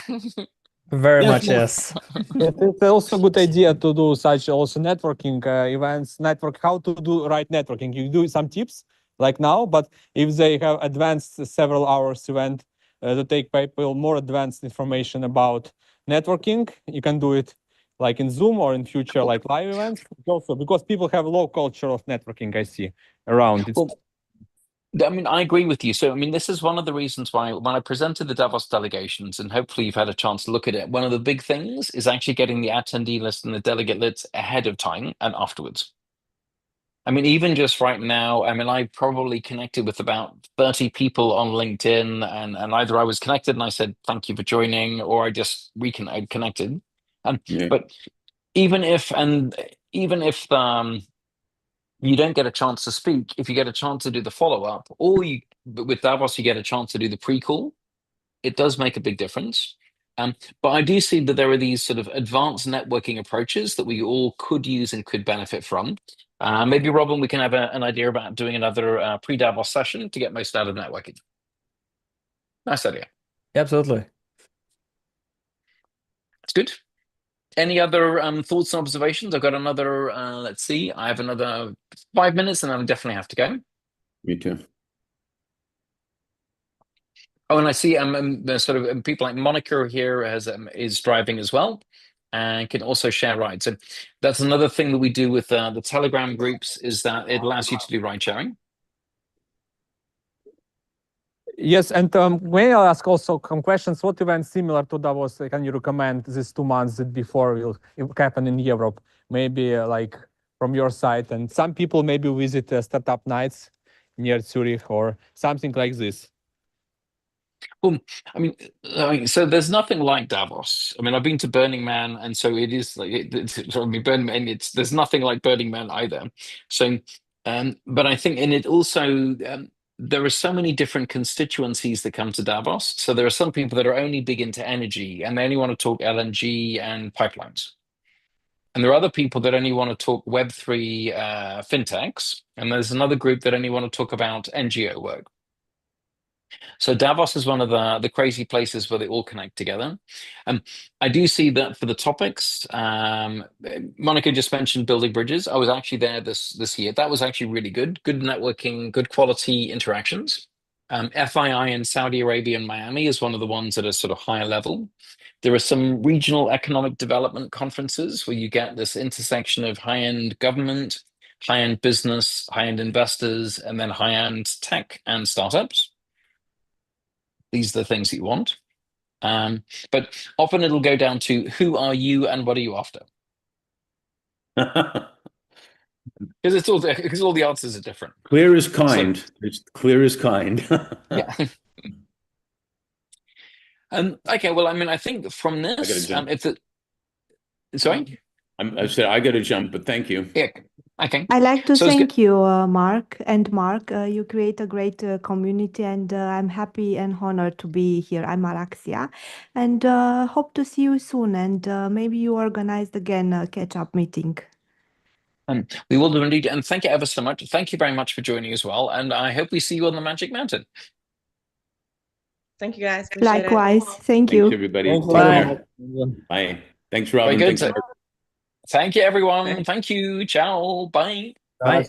Very much, yes. It's also a good idea to do such also networking events, how to do right networking. You do some tips like now, but if they have advanced several hours event to take people more advanced information about networking, you can do it like in Zoom or in future like live events. Also because people have low culture of networking, I see around. I mean, I agree with you. So, I mean, this is one of the reasons why when I presented the Davos delegations, and hopefully you've had a chance to look at it, one of the big things is actually getting the attendee list and the delegate lists ahead of time and afterwards. I mean, even just right now, I mean, I probably connected with about 30 people on LinkedIn, and either I was connected and I said, thank you for joining, or I just connected. But even if you don't get a chance to speak, if you get a chance to do the follow-up, but with Davos, you get a chance to do the pre-call, it does make a big difference. But I do see that there are these sort of advanced networking approaches that we all could use and could benefit from. Maybe, Robin, we can have an idea about doing another pre-Davos session to get most out of networking. Nice idea. Absolutely. That's good. Any other thoughts and observations? I've got another, let's see, I have another 5 minutes and then I definitely have to go. Me too. Oh, and I see the sort of people like Monica here is driving as well and can also share rides. So that's another thing that we do with the Telegram groups is that it allows you to do ride sharing. Yes, and may I ask also some questions? What events similar to Davos can you recommend these 2 months before will happen in Europe? Maybe like from your side, and some people maybe visit startup nights near Zurich or something like this. Well, I mean, so there's nothing like Davos. I mean, I've been to Burning Man, and so it is like Burning Man. There's nothing like Burning Man either. So, but I think, and it also there are so many different constituencies that come to Davos. So there are some people that are only big into energy, and they only want to talk LNG and pipelines. And there are other people that only want to talk Web3 fintechs, and there's another group that only want to talk about NGO work. So Davos is one of the crazy places where they all connect together. I do see that for the topics, Monica just mentioned building bridges. I was actually there this year. That was actually really good. Good networking, good quality interactions. FII in Saudi Arabia and Miami is one of the ones that are sort of higher level. There are some regional economic development conferences where you get this intersection of high-end government, high-end business, high-end investors, and then high-end tech and startups. These are the things that you want. But often it'll go down to who are you and what are you after? Because all the answers are different. Clear is kind. It's clear is kind. Yeah. Okay. Well, I mean, I think from this, sorry. I said I got to jump, but thank you. Yeah. Okay. I like to thank you, Mark. You create a great community, and I'm happy and honored to be here. I'm Alexia, and hope to see you soon. And maybe you organized again a catch-up meeting. We will do indeed. And thank you ever so much. Thank you very much for joining as well. And I hope we see you on the Magic Mountain. Thank you, guys. Appreciate Likewise. it. Thank you. Thanks, everybody. Bye. Bye. Thanks, Robin. Very good. Thanks, Mark. Thank you, everyone. Thank you. Ciao. Bye. Bye.